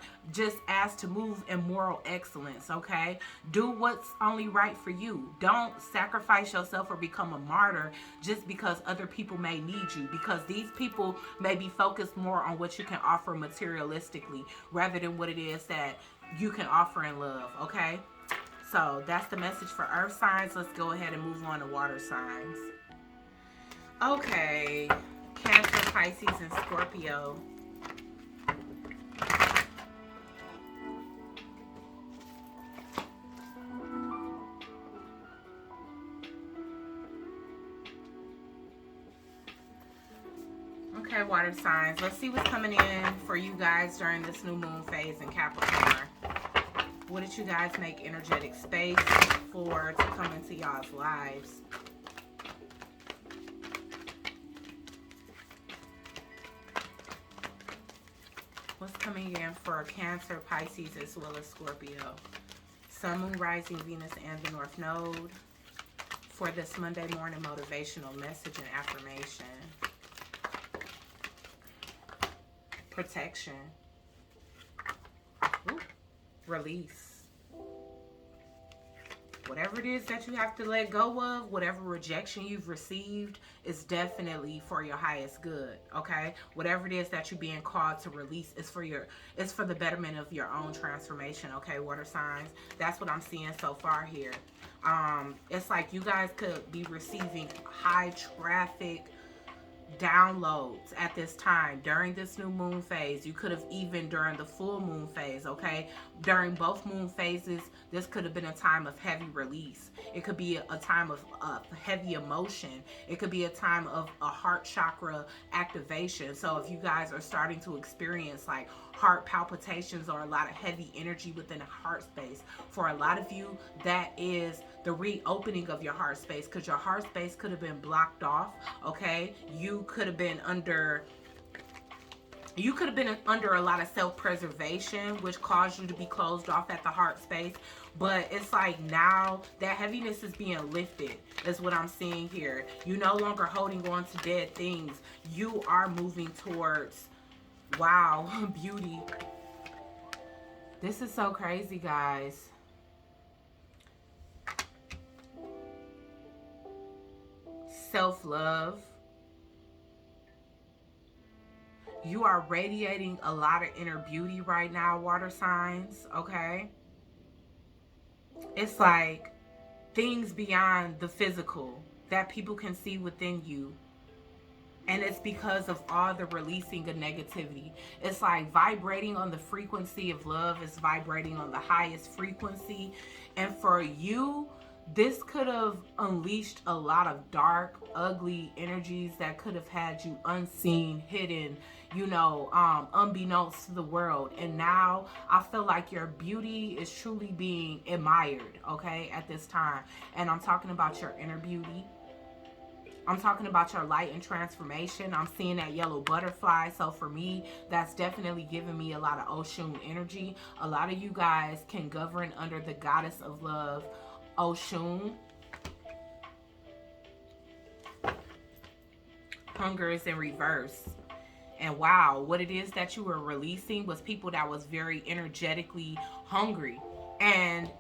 Speaker 1: to move in moral excellence. Okay, do what's only right for you. Don't sacrifice yourself or become a martyr just because other people may need you, because these people may be focused more on what you can offer materialistically rather than what it is that you can offer in love. Okay, so that's the message for earth signs. Let's go ahead and move on to water signs. Okay, Cancer, Pisces, and Scorpio. Okay, water signs. Let's see what's coming in for you guys during this new moon phase in Capricorn. What did you guys make energetic space for to come into y'all's lives? What's coming in for Cancer, Pisces, as well as Scorpio? Sun, Moon, Rising, Venus, and the North Node for this Monday morning motivational message and affirmation. Protection. Ooh. Release. Whatever it is that you have to let go of, whatever rejection you've received, is definitely for your highest good. Okay, whatever it is that you're being called to release is it's for the betterment of your own transformation. Okay, water signs, that's what I'm seeing so far here. It's like you guys could be receiving high traffic downloads at this time during this new moon phase. You could have even during the full moon phase. Okay, during both moon phases, this could have been a time of heavy release. It could be a time of heavy emotion. It could be a time of a heart chakra activation. So if you guys are starting to experience like heart palpitations or a lot of heavy energy within the heart space, for a lot of you, that is the reopening of your heart space, because your heart space could have been blocked off. Okay, you could have been under a lot of self-preservation, which caused you to be closed off at the heart space. But it's like now that heaviness is being lifted, is what I'm seeing here. You're no longer holding on to dead things. You are moving towards, wow, beauty. This is so crazy, guys. Self-love. You are radiating a lot of inner beauty right now, water signs. Okay, it's like things beyond the physical that people can see within you. And it's because of all the releasing of negativity. It's like vibrating on the frequency of love is vibrating on the highest frequency. And for you, this could have unleashed a lot of dark, ugly energies that could have had you unseen, hidden, unbeknownst to the world. And now I feel like your beauty is truly being admired, okay, at this time. And I'm talking about your inner beauty. I'm talking about your light and transformation. I'm seeing that yellow butterfly. So for me, that's definitely giving me a lot of Oshun energy. A lot of you guys can govern under the goddess of love, Oshun. Hunger is in reverse. And wow, what it is that you were releasing was people that was very energetically hungry. And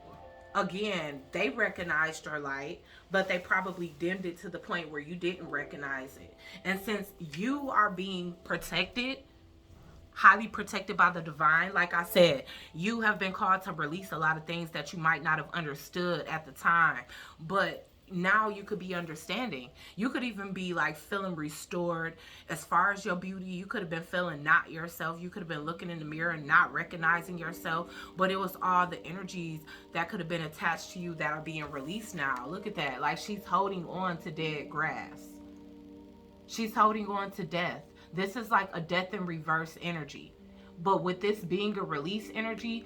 Speaker 1: again, they recognized your light, but they probably dimmed it to the point where you didn't recognize it. And since you are being protected, highly protected by the divine, like I said, you have been called to release a lot of things that you might not have understood at the time, but now you could be understanding. You could even be like feeling restored as far as your beauty. You could have been feeling not yourself. You could have been looking in the mirror and not recognizing yourself, but it was all the energies that could have been attached to you that are being released now. Look at that. Like she's holding on to dead grass. She's holding on to death. This is like a death in reverse energy. But with this being a release energy,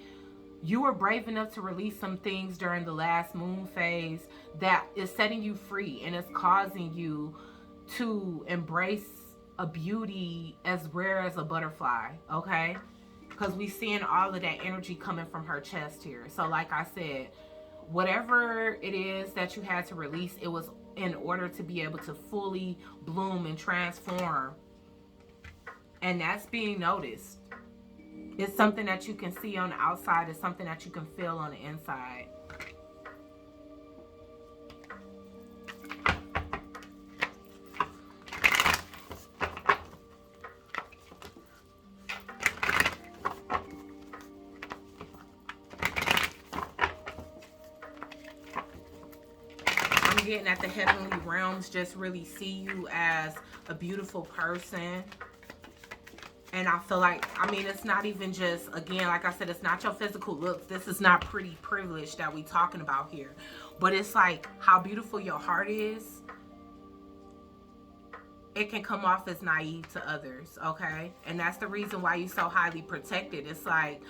Speaker 1: you were brave enough to release some things during the last moon phase that is setting you free and is causing you to embrace a beauty as rare as a butterfly, okay? Because we're seeing all of that energy coming from her chest here. So like I said, whatever it is that you had to release, it was in order to be able to fully bloom and transform. And that's being noticed. It's something that you can see on the outside. It's something that you can feel on the inside. I'm getting at the heavenly realms just really see you as a beautiful person. And I feel like, I mean, it's not even just, again, like I said, it's not your physical looks. This is not pretty privilege that we talking about here. But it's like how beautiful your heart is. It can come off as naive to others, okay? And that's the reason why you're so highly protected. It's like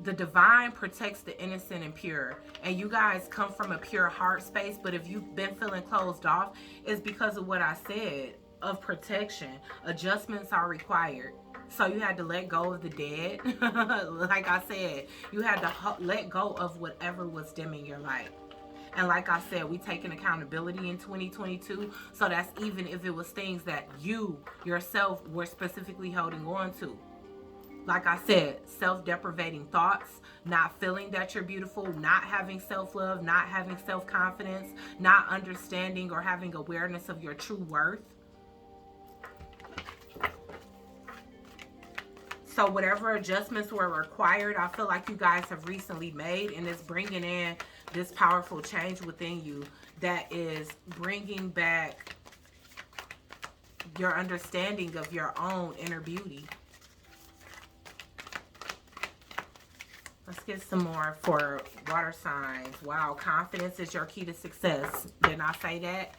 Speaker 1: the divine protects the innocent and pure. And you guys come from a pure heart space. But if you've been feeling closed off, it's because of what I said. Of protection. Adjustments are required. So you had to let go of the dead. Like I said, you had to let go of whatever was dimming your light. And like I said, we taking accountability in 2022. So that's even if it was things that you yourself were specifically holding on to. Like I said, self-deprivating thoughts, not feeling that you're beautiful, not having self-love, not having self-confidence, not understanding or having awareness of your true worth. So whatever adjustments were required, I feel like you guys have recently made, and it's bringing in this powerful change within you that is bringing back your understanding of your own inner beauty. Let's get some more for water signs. Wow, confidence is your key to success. Didn't I say that?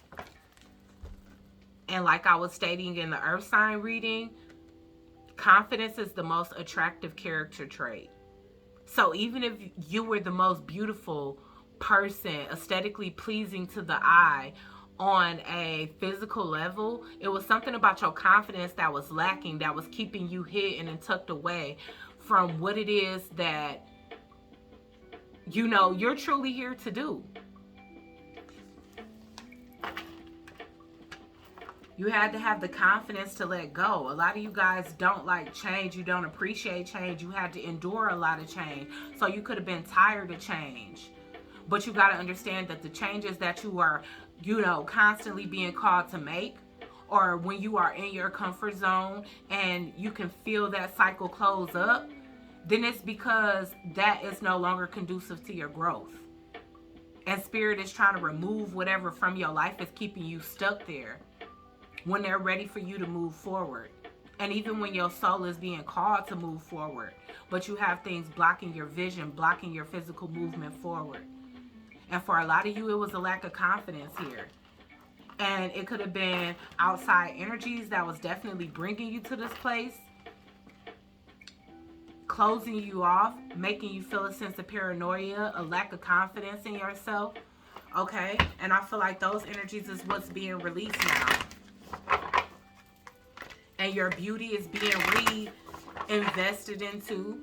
Speaker 1: And like I was stating in the earth sign reading, confidence is the most attractive character trait. So even if you were the most beautiful person, aesthetically pleasing to the eye on a physical level, it was something about your confidence that was lacking, that was keeping you hidden and tucked away from what it is that, you know, you're truly here to do. You had to have the confidence to let go. A lot of you guys don't like change. You don't appreciate change. You had to endure a lot of change. So you could have been tired of change. But you got to understand that the changes that you are, you know, constantly being called to make, or when you are in your comfort zone and you can feel that cycle close up, then it's because that is no longer conducive to your growth. And spirit is trying to remove whatever from your life is keeping you stuck there, when they're ready for you to move forward. And even when your soul is being called to move forward, but you have things blocking your vision, blocking your physical movement forward. And for a lot of you, it was a lack of confidence here. And it could have been outside energies that was definitely bringing you to this place, closing you off, making you feel a sense of paranoia, a lack of confidence in yourself. Okay? And I feel like those energies is what's being released now. And your beauty is being reinvested into.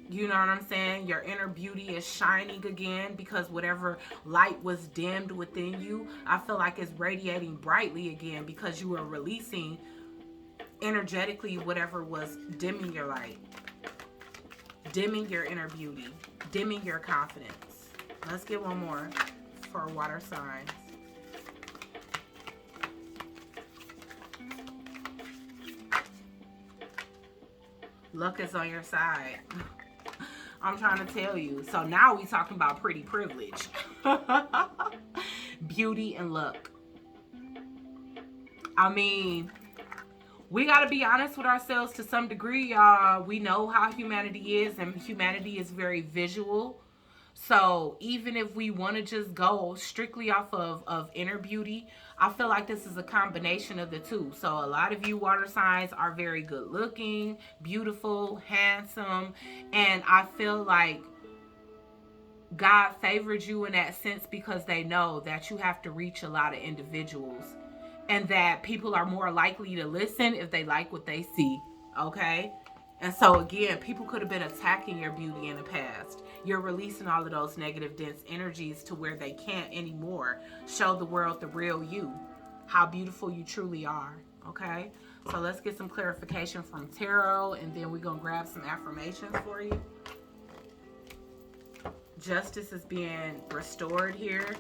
Speaker 1: You know what I'm saying? Your inner beauty is shining again because whatever light was dimmed within you, I feel like it's radiating brightly again because you are releasing energetically whatever was dimming your light, dimming your inner beauty, dimming your confidence. Let's get one more for water signs. Luck is on your side. I'm trying to tell you. So now we talking about pretty privilege. Beauty and luck. I mean, we got to be honest with ourselves to some degree, y'all. We know how humanity is, and humanity is very visual. So even if we want to just go strictly off of inner beauty, I feel like this is a combination of the two. So a lot of you water signs are very good looking, beautiful, handsome. And I feel like God favored you in that sense because they know that you have to reach a lot of individuals. And that people are more likely to listen if they like what they see. Okay? And so again, people could have been attacking your beauty in the past. You're releasing all of those negative, dense energies to where they can't anymore show the world the real you, how beautiful you truly are. Okay? So let's get some clarification from tarot, and then we're going to grab some affirmations for you. Justice is being restored here.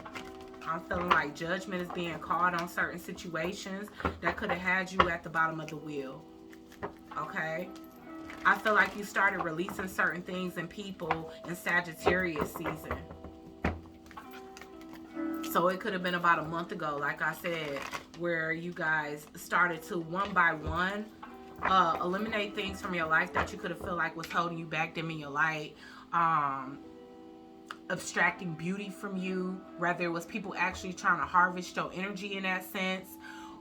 Speaker 1: I'm feeling like judgment is being called on certain situations that could have had you at the bottom of the wheel. Okay? I feel like you started releasing certain things and people in Sagittarius season. So it could have been about a month ago, like I said, where you guys started to one by one eliminate things from your life that you could have felt like was holding you back, dimming your light, abstracting beauty from you, whether it was people actually trying to harvest your energy in that sense,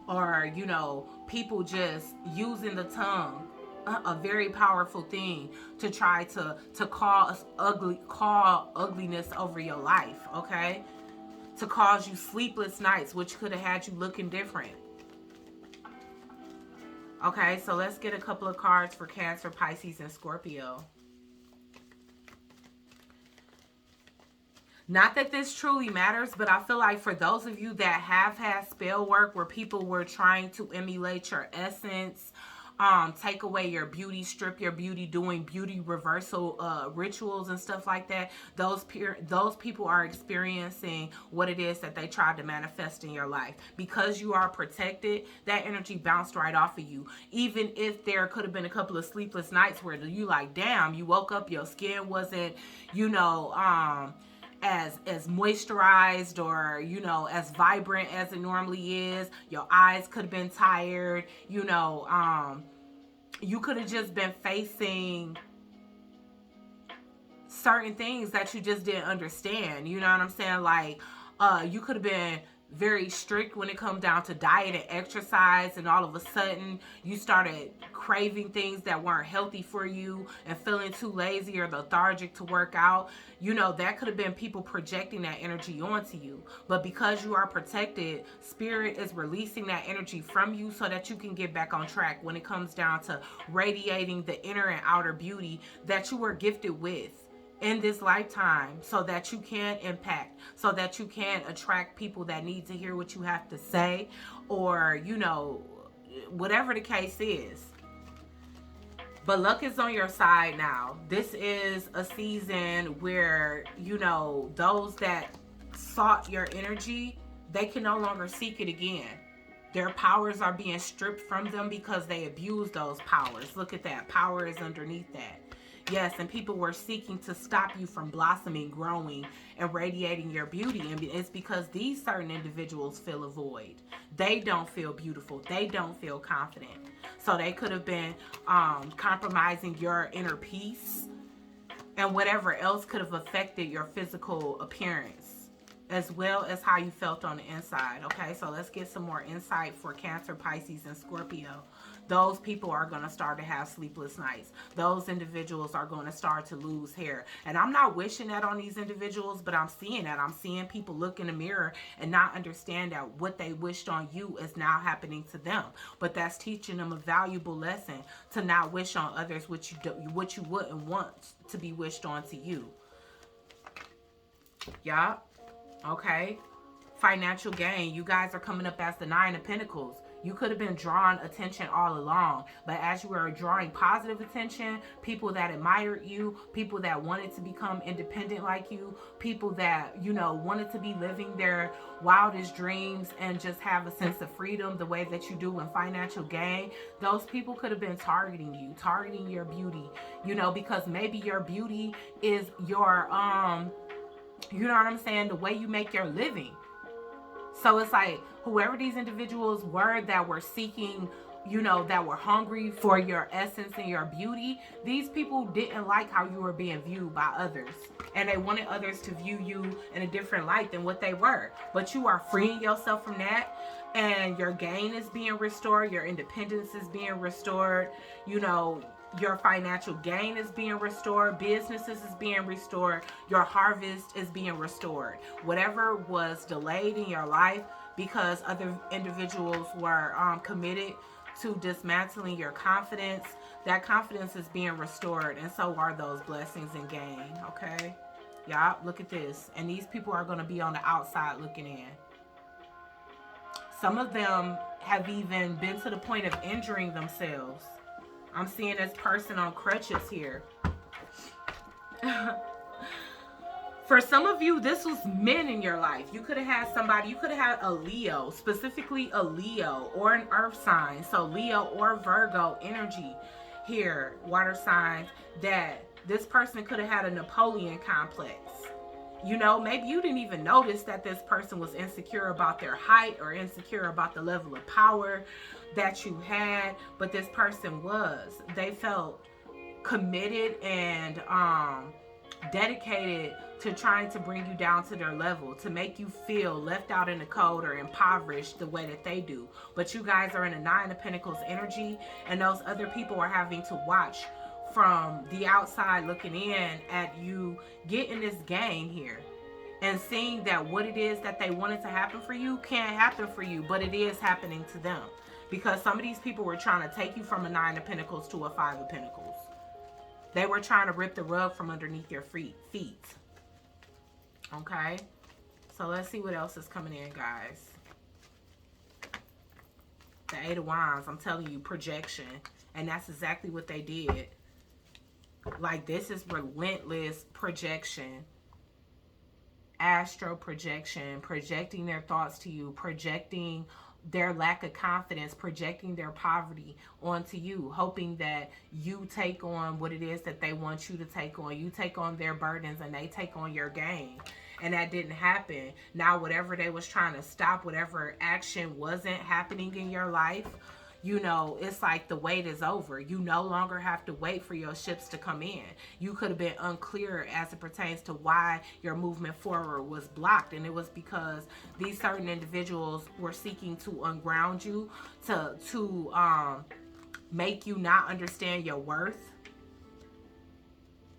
Speaker 1: or, you know, people just using the tongue, a very powerful thing, to try to call ugliness over your life, okay? To cause you sleepless nights, which could have had you looking different. Okay, so let's get a couple of cards for Cancer, Pisces, and Scorpio. Not that this truly matters, but I feel like for those of you that have had spell work where people were trying to emulate your essence, take away your beauty, strip your beauty, doing beauty reversal rituals and stuff like that, those people are experiencing what it is that they tried to manifest in your life. Because you are protected, that energy bounced right off of you. Even if there could have been a couple of sleepless nights where you like, damn, you woke up, your skin wasn't, you know, as moisturized or, you know, as vibrant as it normally is. Your eyes could have been tired, you know, you could have just been facing certain things that you just didn't understand. You know what I'm saying? Like, you could have been very strict when it comes down to diet and exercise, and all of a sudden you started craving things that weren't healthy for you and feeling too lazy or lethargic to work out. You know, that could have been people projecting that energy onto you. But because you are protected, Spirit is releasing that energy from you so that you can get back on track when it comes down to radiating the inner and outer beauty that you were gifted with in this lifetime, so that you can impact, so that you can attract people that need to hear what you have to say, or, you know, whatever the case is. But luck is on your side now. This is a season where, you know, those that sought your energy, they can no longer seek it again. Their powers are being stripped from them because they abused those powers. Look at that. Power is underneath that. Yes, and people were seeking to stop you from blossoming, growing, and radiating your beauty. And it's because these certain individuals feel a void. They don't feel beautiful. They don't feel confident. So they could have been compromising your inner peace, and whatever else could have affected your physical appearance, as well as how you felt on the inside. Okay, so let's get some more insight for Cancer, Pisces, and Scorpio. Those people are going to start to have sleepless nights. Those individuals are going to start to lose hair. And I'm not wishing that on these individuals, but I'm seeing that. I'm seeing people look in the mirror and not understand that what they wished on you is now happening to them. But that's teaching them a valuable lesson to not wish on others what you wouldn't want to be wished on to you. Yeah. Okay. Financial gain. You guys are coming up as the 9 of Pentacles. You could have been drawing attention all along, but as you were drawing positive attention, people that admired you, people that wanted to become independent like you, people that, you know, wanted to be living their wildest dreams and just have a sense of freedom the way that you do in financial gain, those people could have been targeting you, targeting your beauty, you know, because maybe your beauty is your, you know what I'm saying, the way you make your living. So it's like whoever these individuals were that were seeking, you know, that were hungry for your essence and your beauty, these people didn't like how you were being viewed by others. And they wanted others to view you in a different light than what they were. But you are freeing yourself from that. And your gain is being restored. Your independence is being restored. You know, your financial gain is being restored. Businesses is being restored. Your harvest is being restored. Whatever was delayed in your life because other individuals were committed to dismantling your confidence, that confidence is being restored, and so are those blessings and gain. Okay, y'all, look at this. And these people are going to be on the outside looking in. Some of them have even been to the point of injuring themselves. I'm seeing this person on crutches here. For some of you, this was men in your life. You could have had somebody, you could have had a Leo, specifically a Leo or an earth sign. So Leo or Virgo energy here, water signs, that this person could have had a Napoleon complex. You know, maybe you didn't even notice that this person was insecure about their height or insecure about the level of power that you had, but this person was. They felt committed and dedicated to trying to bring you down to their level, to make you feel left out in the cold or impoverished the way that they do. But you guys are in a Nine of Pentacles energy, and those other people are having to watch from the outside looking in at you getting this gain here and seeing that what it is that they wanted to happen for you can't happen for you, but it is happening to them. Because some of these people were trying to take you from a Nine of Pentacles to a Five of Pentacles. They were trying to rip the rug from underneath your feet. Okay? So let's see what else is coming in, guys. The Eight of Wands, I'm telling you, projection. And that's exactly what they did. Like, this is relentless projection. Astro projection. Projecting their thoughts to you. Projecting their lack of confidence, projecting their poverty onto you, hoping that you take on what it is that they want you to take on. You take on their burdens and they take on your gain. And that didn't happen. Now, whatever they was trying to stop, whatever action wasn't happening in your life, you know, it's like the wait is over. You no longer have to wait for your ships to come in. You could have been unclear as it pertains to why your movement forward was blocked. And it was because these certain individuals were seeking to unground you, to make you not understand your worth.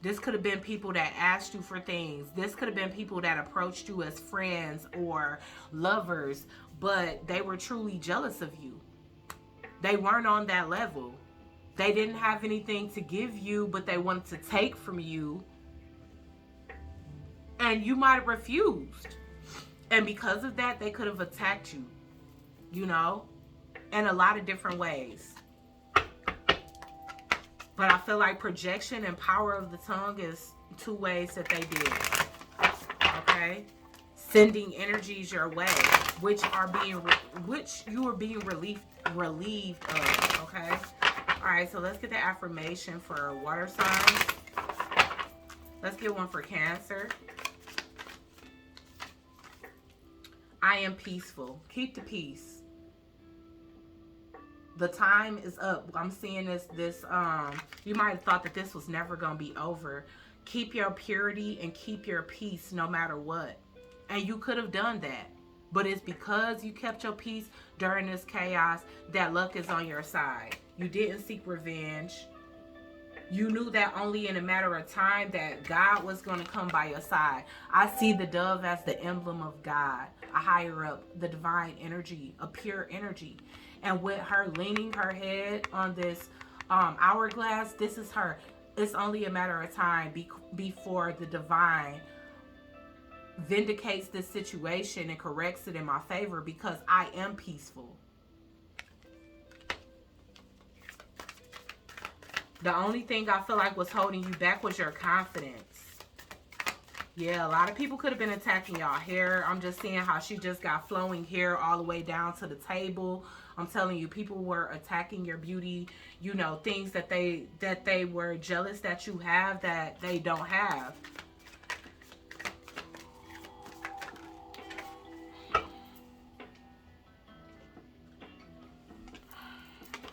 Speaker 1: This could have been people that asked you for things. This could have been people that approached you as friends or lovers, but they were truly jealous of you. They weren't on that level. They didn't have anything to give you, but they wanted to take from you. And you might have refused. And because of that, they could have attacked you, you know, in a lot of different ways. But I feel like projection and power of the tongue is two ways that they did. Okay? Sending energies your way, which you are being relieved of. Okay? All right, so let's get the affirmation for water signs. Let's get one for Cancer. I am peaceful. Keep the peace. The time is up. I'm seeing this you might have thought that this was never going to be over. Keep your purity and keep your peace no matter what. And you could have done that. But it's because you kept your peace during this chaos that luck is on your side. You didn't seek revenge. You knew that only in a matter of time that God was going to come by your side. I see the dove as the emblem of God, a higher up, the divine energy, a pure energy. And with her leaning her head on this hourglass, this is her. It's only a matter of time before the divine vindicates this situation and corrects it in my favor, because I am peaceful. The only thing I feel like was holding you back was your confidence. Yeah, a lot of people could have been attacking y'all hair. I'm just seeing how she just got flowing hair all the way down to the table. I'm telling you, people were attacking your beauty, you know, things that they were jealous that you have that they don't have.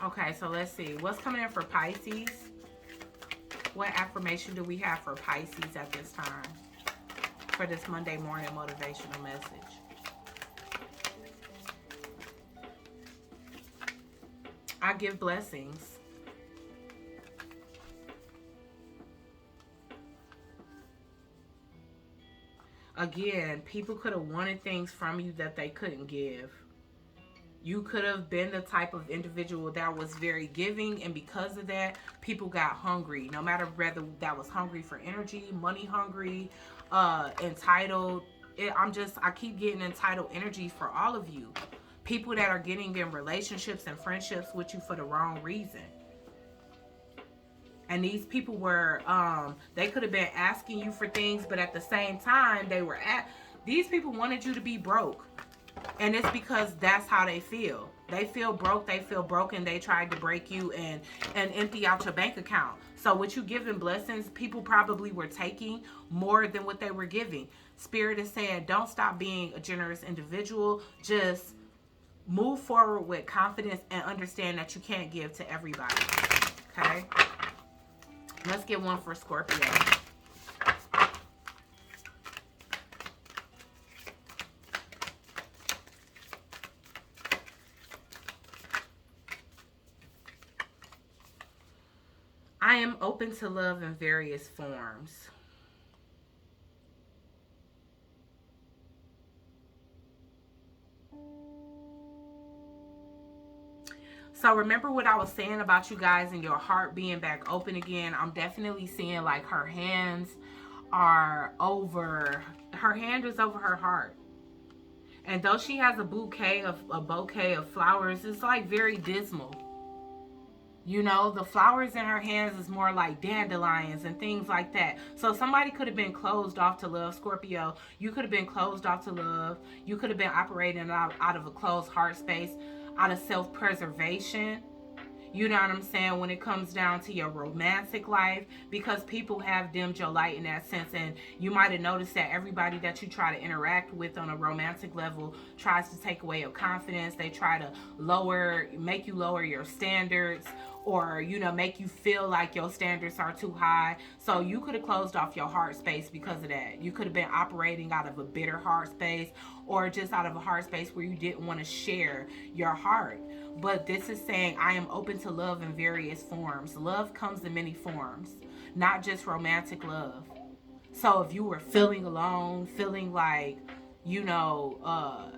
Speaker 1: Okay, so let's see. What's coming in for Pisces? What affirmation do we have for Pisces at this time? For this Monday morning motivational message. I give blessings. Again, people could have wanted things from you that they couldn't give. You could have been the type of individual that was very giving, and because of that, people got hungry. No matter whether that was hungry for energy, money hungry, entitled. I keep getting entitled energy for all of you. People that are getting in relationships and friendships with you for the wrong reason. And these people were, they could have been asking you for things, but at the same time, these people wanted you to be broke. And it's because that's how they feel. They feel broke, they feel broken, they tried to break you and empty out your bank account. So what you giving blessings, people probably were taking more than what they were giving. Spirit is saying, don't stop being a generous individual. Just move forward with confidence and understand that you can't give to everybody. Okay? Let's get one for Scorpio. I am open to love in various forms. So remember what I was saying about you guys and your heart being back open again. I'm definitely seeing like her hand is over her heart. And though she has a bouquet of flowers, it's like very dismal. You know, the flowers in her hands is more like dandelions and things like that. So somebody could have been closed off to love, Scorpio. You could have been closed off to love. You could have been operating out of a closed heart space, out of self-preservation. You know what I'm saying? When it comes down to your romantic life, because people have dimmed your light in that sense. And you might have noticed that everybody that you try to interact with on a romantic level tries to take away your confidence. They try to make you lower your standards, or, you know, make you feel like your standards are too high. So you could have closed off your heart space because of that. You could have been operating out of a bitter heart space, or just out of a heart space where you didn't want to share your heart. But this is saying, I am open to love in various forms. Love comes in many forms, not just romantic love. So if you were feeling alone, feeling like, you know,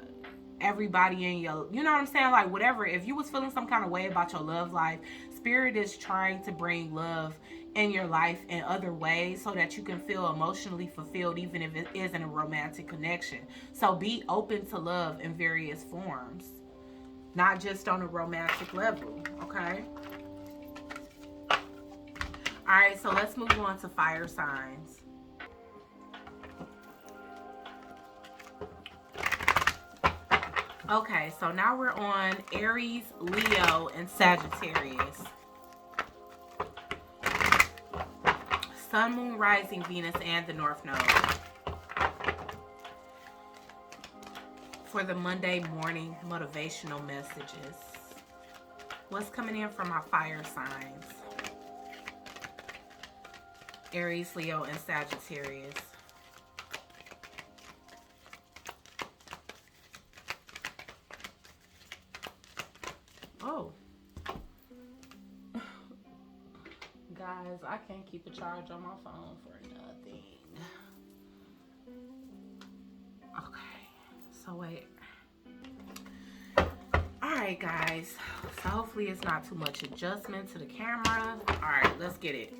Speaker 1: everybody in your, you know what I'm saying? Like whatever, if you was feeling some kind of way about your love life, Spirit is trying to bring love in your life in other ways so that you can feel emotionally fulfilled, even if it isn't a romantic connection. So be open to love in various forms, not just on a romantic level, okay? All right, so let's move on to fire signs. Okay, so now we're on Aries, Leo, and Sagittarius. Sun, Moon, Rising, Venus, and the North Node. For the Monday morning motivational messages. What's coming in from my fire signs? Aries, Leo, and Sagittarius. Oh. Guys, I can't keep a charge on my phone for nothing. Okay, so wait. Alright, guys. So hopefully it's not too much adjustment to the camera. Alright, let's get it.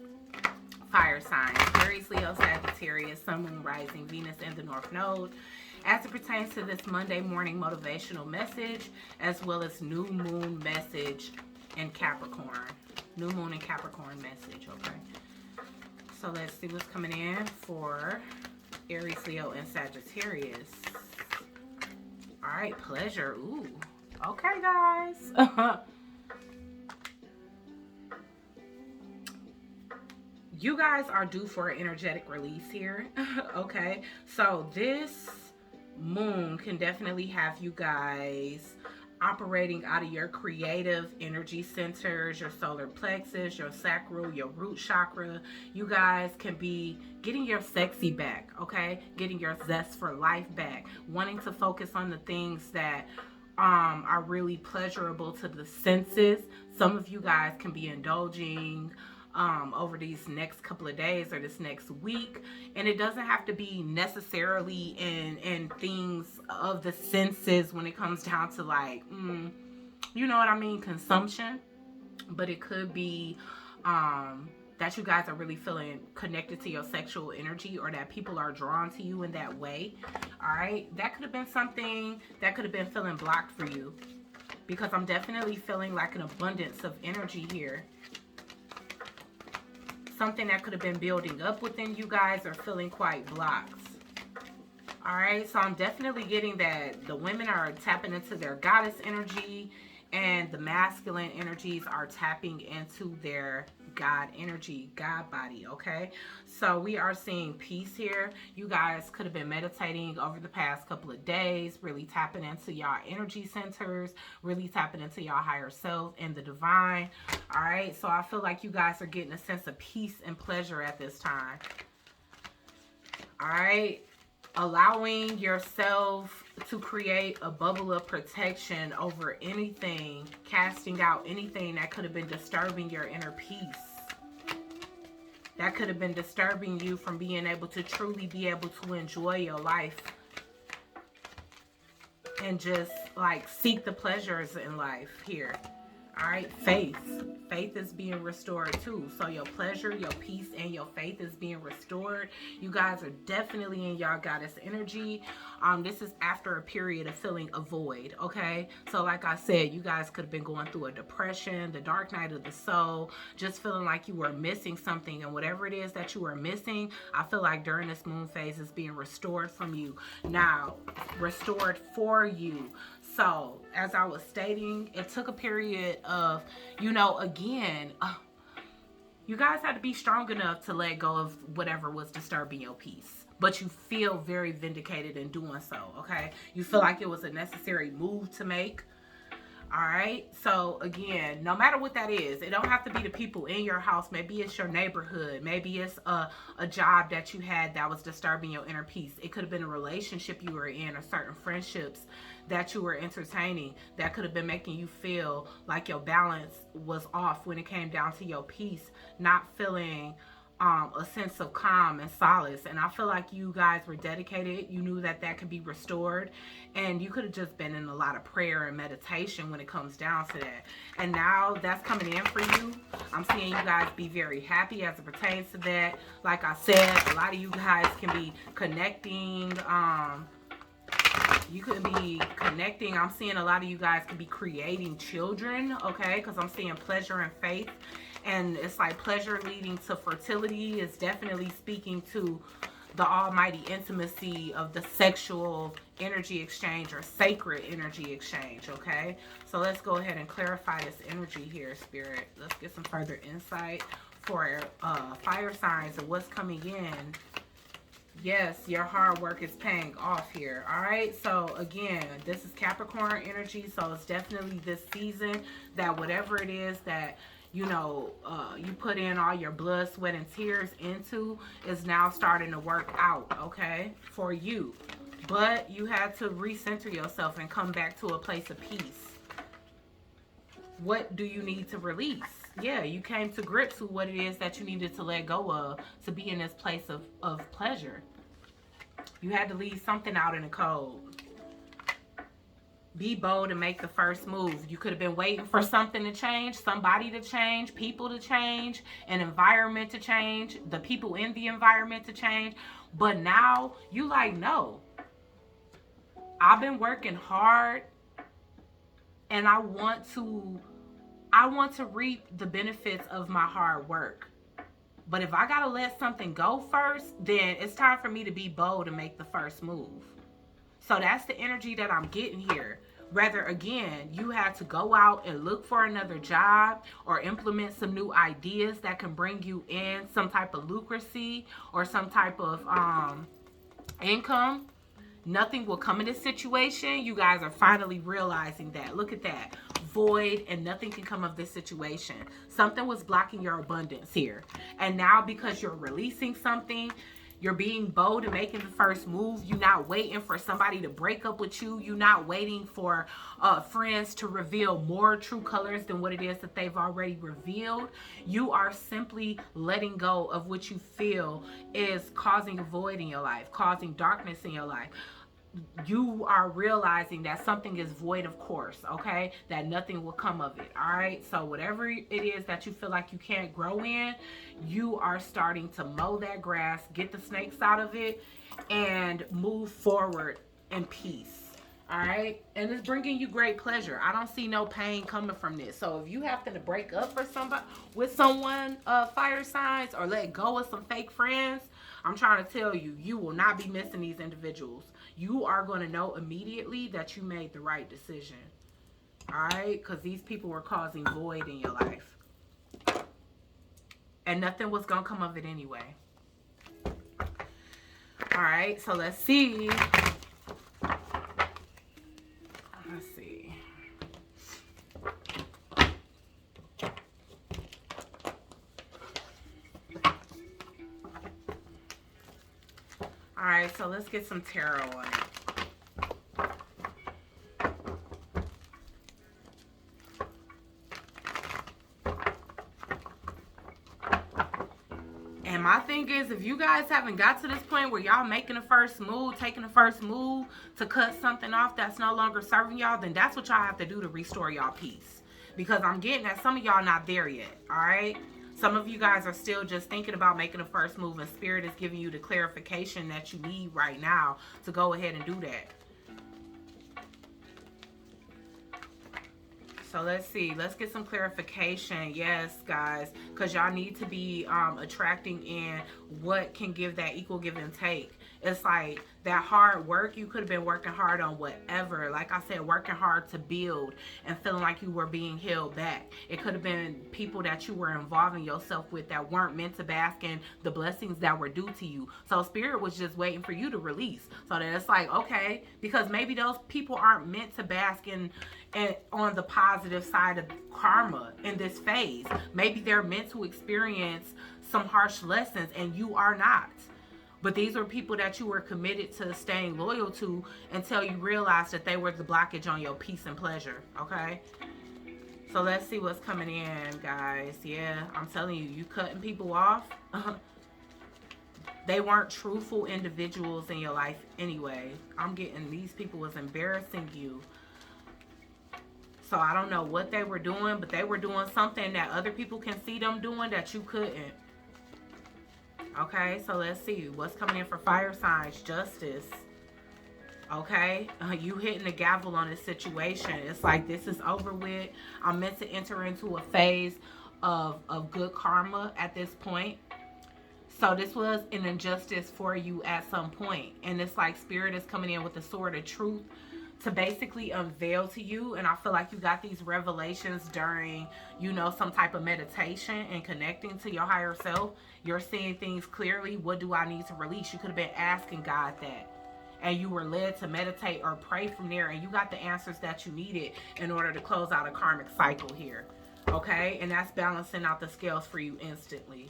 Speaker 1: Fire signs. Aries, Leo, Sagittarius, Sun, Moon, Rising, Venus, and the North Node. As it pertains to this Monday morning motivational message, as well as new moon message in Capricorn. New moon in Capricorn message, okay? So let's see what's coming in for Aries, Leo, and Sagittarius. All right, pleasure. Ooh. Okay, guys. You guys are due for an energetic release here. Okay, so this moon can definitely have you guys operating out of your creative energy centers, your solar plexus, your sacral, your root chakra. You guys can be getting your sexy back, okay? Getting your zest for life back, wanting to focus on the things that are really pleasurable to the senses. Some of you guys can be indulging over these next couple of days or this next week, and it doesn't have to be necessarily in things of the senses when it comes down to like you know what I mean, consumption, but it could be that you guys are really feeling connected to your sexual energy, or that people are drawn to you in that way. All right, that could have been something that could have been feeling blocked for you, because I'm definitely feeling like an abundance of energy here. Something that could have been building up within you guys are feeling quite blocked. All right, so I'm definitely getting that the women are tapping into their goddess energy, and the masculine energies are tapping into their God energy, God body, okay? So we are seeing peace here. You guys could have been meditating over the past couple of days, really tapping into y'all energy centers, really tapping into y'all higher self and the divine, all right? So I feel like you guys are getting a sense of peace and pleasure at this time, all right? Allowing yourself to create a bubble of protection over anything, casting out anything that could have been disturbing your inner peace. That could have been disturbing you from being able to truly be able to enjoy your life and just like seek the pleasures in life here. All right, faith is being restored too. So your pleasure, your peace, and your faith is being restored. You guys are definitely in y'all goddess energy. This is after a period of feeling a void, okay? So like I said, you guys could have been going through a depression, the dark night of the soul, just feeling like you were missing something, and whatever it is that you were missing, I feel like during this moon phase is being restored from you. Now, restored for you. So, as I was stating, it took a period of, you know, again, you guys had to be strong enough to let go of whatever was disturbing your peace. But you feel very vindicated in doing so, okay? You feel like it was a necessary move to make. All right, so again, no matter what that is, it don't have to be the people in your house. Maybe it's your neighborhood. Maybe it's a job that you had that was disturbing your inner peace. It could have been a relationship you were in, or certain friendships that you were entertaining that could have been making you feel like your balance was off when it came down to your peace, not feeling a sense of calm and solace. And I feel like you guys were dedicated. You knew that that could be restored, and you could have just been in a lot of prayer and meditation when it comes down to that. And now that's coming in for you. I'm seeing you guys be very happy as it pertains to that. Like I said, a lot of you guys can be connecting. You could be connecting. I'm seeing a lot of you guys could be creating children, okay? Because I'm seeing pleasure and faith. And it's like pleasure leading to fertility is definitely speaking to the almighty intimacy of the sexual energy exchange or sacred energy exchange, okay? So let's go ahead and clarify this energy here, Spirit. Let's get some further insight for fire signs and what's coming in. Yes, your hard work is paying off here. All right. So again, this is Capricorn energy. So it's definitely this season that whatever it is that, you know, you put in all your blood, sweat, and tears into is now starting to work out, okay, for you. But you had to recenter yourself and come back to a place of peace. What do you need to release? Yeah, you came to grips with what it is that you needed to let go of to be in this place of pleasure. You had to leave something out in the cold. Be bold and make the first move. You could have been waiting for something to change, somebody to change, people to change, an environment to change, the people in the environment to change. But now you like, no. I've been working hard, and I want to I want to reap the benefits of my hard work. But if I got to let something go first, then it's time for me to be bold and make the first move. So that's the energy that I'm getting here. Whether, again, you have to go out and look for another job or implement some new ideas that can bring you in some type of lucracy or some type of income, nothing will come in this situation. You guys are finally realizing that. Look at that. Void, and nothing can come of this situation. Something was blocking your abundance here. And now because you're releasing something, you're being bold and making the first move. You're not waiting for somebody to break up with you. You're not waiting for friends to reveal more true colors than what it is that they've already revealed. You are simply letting go of what you feel is causing a void in your life, causing darkness in your life. You are realizing that something is void, of course, okay? That nothing will come of it, all right? So whatever it is that you feel like you can't grow in, you are starting to mow that grass, get the snakes out of it, and move forward in peace, all right? And it's bringing you great pleasure. I don't see no pain coming from this. So if you happen to break up for somebody with someone, fire signs, or let go of some fake friends, I'm trying to tell you, you will not be missing these individuals. You are going to know immediately that you made the right decision. All right? Because these people were causing void in your life. And nothing was going to come of it anyway. All right? So let's see. Let's see. All right, so let's get some tarot on it. And my thing is, if you guys haven't got to this point where y'all making the first move, taking the first move to cut something off that's no longer serving y'all, then that's what y'all have to do to restore y'all peace. Because I'm getting that some of y'all not there yet, all right? Some of you guys are still just thinking about making a first move, and Spirit is giving you the clarification that you need right now to go ahead and do that. So let's see. Let's get some clarification. Yes, guys, because y'all need to be attracting in what can give that equal give and take. It's like that hard work. You could have been working hard on whatever. Like I said, working hard to build and feeling like you were being held back. It could have been people that you were involving yourself with that weren't meant to bask in the blessings that were due to you. So Spirit was just waiting for you to release. So that it's like, okay, because maybe those people aren't meant to bask in and on the positive side of karma in this phase. Maybe they're meant to experience some harsh lessons and you are not. But these were people that you were committed to staying loyal to until you realized that they were the blockage on your peace and pleasure, okay? So let's see what's coming in, guys. Yeah, I'm telling you, you cutting people off. They weren't truthful individuals in your life anyway. I'm getting these people was embarrassing you. So I don't know what they were doing, but they were doing something that other people can see them doing that you couldn't. Okay, so let's see. What's coming in for fire signs? Justice. Okay, you hitting the gavel on this situation. It's like this is over with. I'm meant to enter into a phase of good karma at this point. So this was an injustice for you at some point. And it's like Spirit is coming in with the sword of truth to basically unveil to you. And I feel like you got these revelations during, you know, some type of meditation and connecting to your higher self. You're seeing things clearly. What do I need to release? You could have been asking God that. And you were led to meditate or pray from there. And you got the answers that you needed in order to close out a karmic cycle here. Okay? And that's balancing out the scales for you instantly.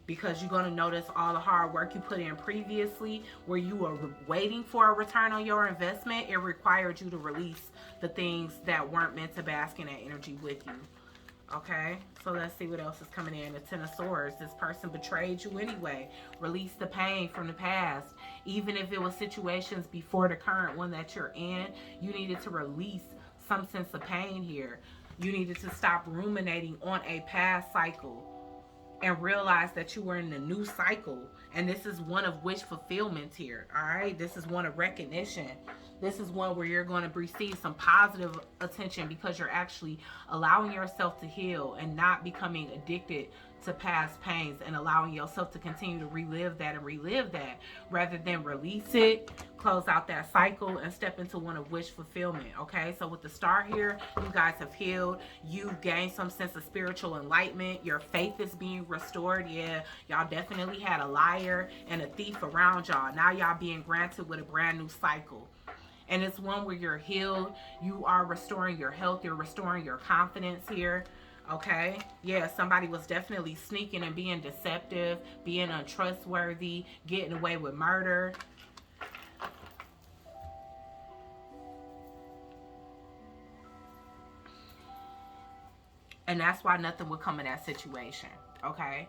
Speaker 1: Because you're going to notice all the hard work you put in previously where you were waiting for a return on your investment. It required you to release the things that weren't meant to bask in that energy with you. Okay, so let's see what else is coming in. The Ten of Swords. This person betrayed you anyway. Release the pain from the past. Even if it was situations before the current one that you're in, you needed to release some sense of pain here. You needed to stop ruminating on a past cycle. and realize that you were in a new cycle. And this is one of wish fulfillment here. All right. This is one of recognition. This is one where you're going to receive some positive attention because you're actually allowing yourself to heal and not becoming addicted to past pains, and allowing yourself to continue to relive that rather than release it, close out that cycle, and step into one of wish fulfillment. Okay, so with the star here, you guys have healed. You've gained some sense of spiritual enlightenment. Your faith is being restored. Yeah, y'all definitely had a liar and a thief around y'all. Now y'all being granted with a brand new cycle. And it's one where you're healed. You are restoring your health. You're restoring your confidence here. Okay. Yeah, somebody was definitely sneaking and being deceptive, being untrustworthy, getting away with murder. And that's why nothing would come in that situation. Okay.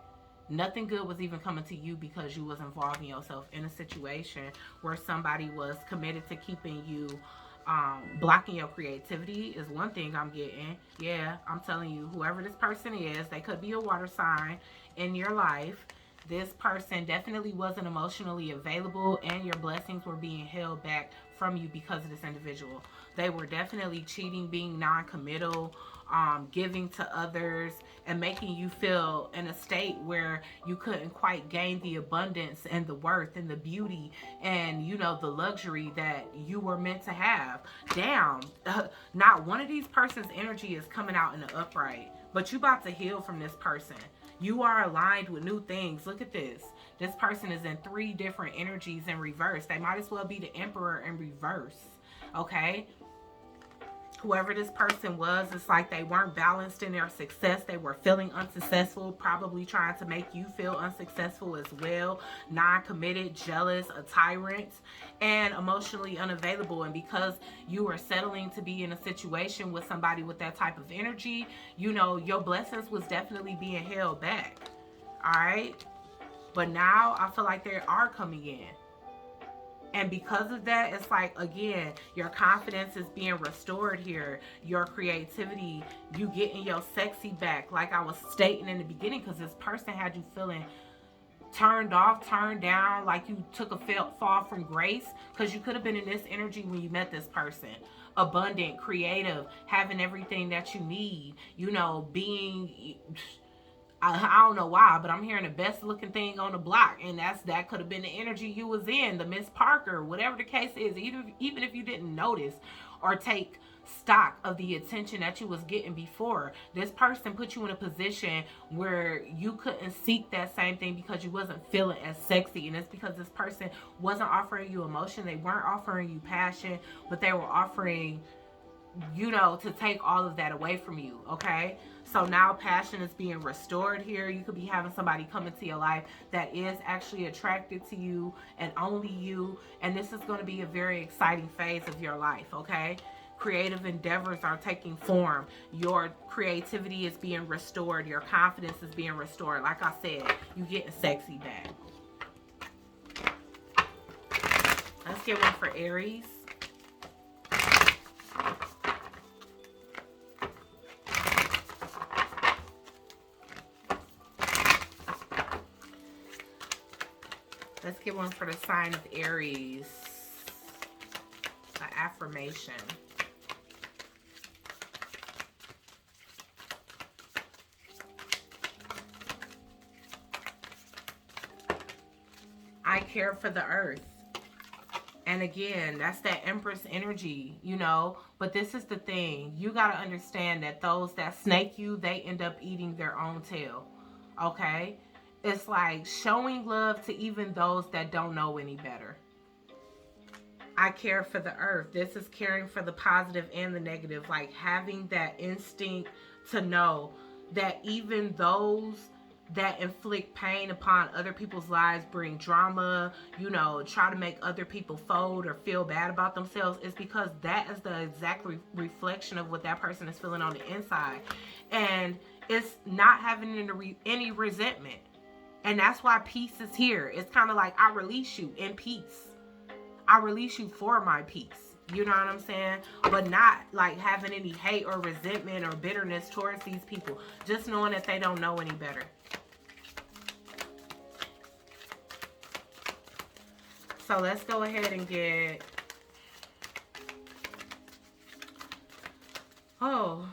Speaker 1: Nothing good was even coming to you because you was involving yourself in a situation where somebody was committed to keeping you blocking your creativity is one thing I'm getting. Yeah, I'm telling you, whoever this person is, they could be a water sign in your life. This person definitely wasn't emotionally available, and your blessings were being held back from you because of this individual. They were definitely cheating, being non-committal, giving to others, and making you feel in a state where you couldn't quite gain the abundance and the worth and the beauty and, you know, the luxury that you were meant to have. Damn, not one of these person's energy is coming out in the upright, but you about to heal from this person. You are aligned with new things. Look at this. This person is in 3 different energies in reverse. They might as well be the Emperor in reverse. Okay? Whoever this person was, it's like they weren't balanced in their success. They were feeling unsuccessful, probably trying to make you feel unsuccessful as well. Non-committed, jealous, a tyrant, and emotionally unavailable. And because you were settling to be in a situation with somebody with that type of energy, you know, your blessings was definitely being held back. All right? But now I feel like they are coming in. And because of that, it's like, again, your confidence is being restored here. Your creativity, you getting your sexy back, like I was stating in the beginning, because this person had you feeling turned off, turned down, like you took a fall from grace, because you could have been in this energy when you met this person. Abundant, creative, having everything that you need, you know, being... I don't know why, but I'm hearing the best looking thing on the block, and that could have been the energy you was in, the Miss Parker, whatever the case is. Even if you didn't notice or take stock of the attention that you was getting before, this person put you in a position where you couldn't seek that same thing because you wasn't feeling as sexy. And it's because this person wasn't offering you emotion. They weren't offering you passion, but they were offering, you know, to take all of that away from you. Okay, so now passion is being restored here. You could be having somebody come into your life that is actually attracted to you and only you, and this is going to be a very exciting phase of your life. Okay, creative endeavors are taking form. Your creativity is being restored. Your confidence is being restored. Like I said, you getting sexy back. Let's get one for Aries. Let's get one for the sign of Aries. An affirmation. I care for the earth. And again, that's that Empress energy, you know. But this is the thing. You got to understand that those that snake you, they end up eating their own tail. Okay? It's like showing love to even those that don't know any better. I care for the earth. This is caring for the positive and the negative. Like having that instinct to know that even those that inflict pain upon other people's lives, bring drama, you know, try to make other people fold or feel bad about themselves, is because that is the exact reflection of what that person is feeling on the inside. And it's not having any resentment. And that's why peace is here. It's kind of like, I release you in peace. I release you for my peace. You know what I'm saying? But not like having any hate or resentment or bitterness towards these people. Just knowing that they don't know any better. So let's go ahead and get... Oh.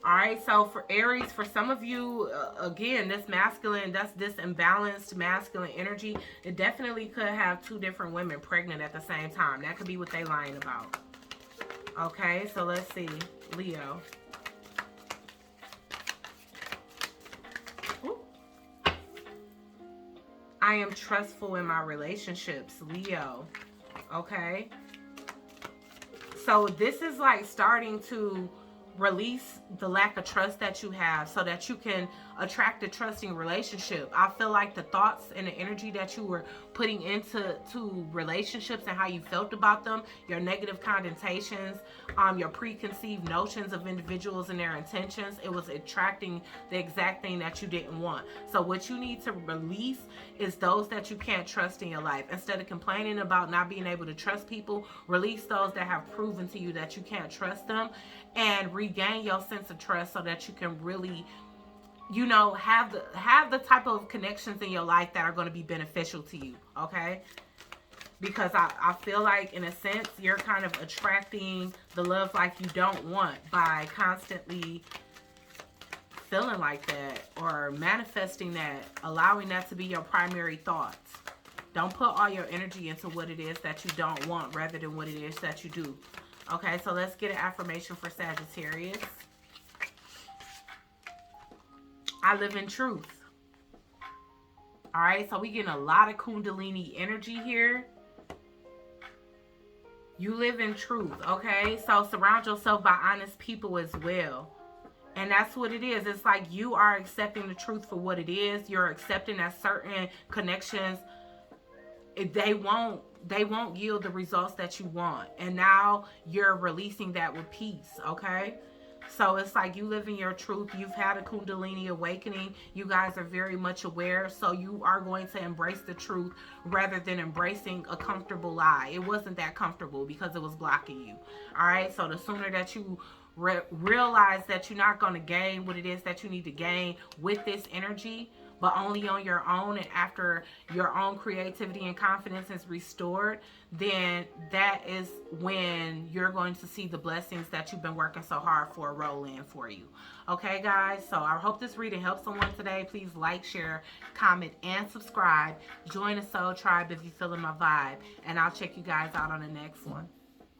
Speaker 1: Alright, so for Aries, for some of you, again, this masculine, that's this imbalanced masculine energy. It definitely could have two different women pregnant at the same time. That could be what they lying about. Okay, so let's see. Leo. Ooh. I am trustful in my relationships, Leo. Okay. So this is like starting to release the lack of trust that you have so that you can attract a trusting relationship. I feel like the thoughts and the energy that you were putting into relationships and how you felt about them, your negative connotations, your preconceived notions of individuals and their intentions, it was attracting the exact thing that you didn't want. So what you need to release is those that you can't trust in your life. Instead of complaining about not being able to trust people, release those that have proven to you that you can't trust them, and regain your sense of trust so that you can really, you know, have the type of connections in your life that are going to be beneficial to you. Okay, because I feel like in a sense you're kind of attracting the love life you don't want by constantly feeling like that or manifesting that, allowing that to be your primary thoughts. Don't put all your energy into what it is that you don't want rather than what it is that you do. Okay, so let's get an affirmation for Sagittarius. I live in truth. All right, so we getting a lot of Kundalini energy here. You live in truth, okay? So surround yourself by honest people as well. And that's what it is. It's like you are accepting the truth for what it is. You're accepting that certain connections, they won't yield the results that you want. And now you're releasing that with peace, okay? So it's like you live in your truth. You've had a Kundalini awakening. You guys are very much aware. So you are going to embrace the truth rather than embracing a comfortable lie. It wasn't that comfortable because it was blocking you. All right. So the sooner that you realize that you're not going to gain what it is that you need to gain with this energy, but only on your own and after your own creativity and confidence is restored, then that is when you're going to see the blessings that you've been working so hard for roll in for you. Okay, guys? So I hope this reading helps someone today. Please like, share, comment, and subscribe. Join the Soul Tribe if you're feeling my vibe. And I'll check you guys out on the next one.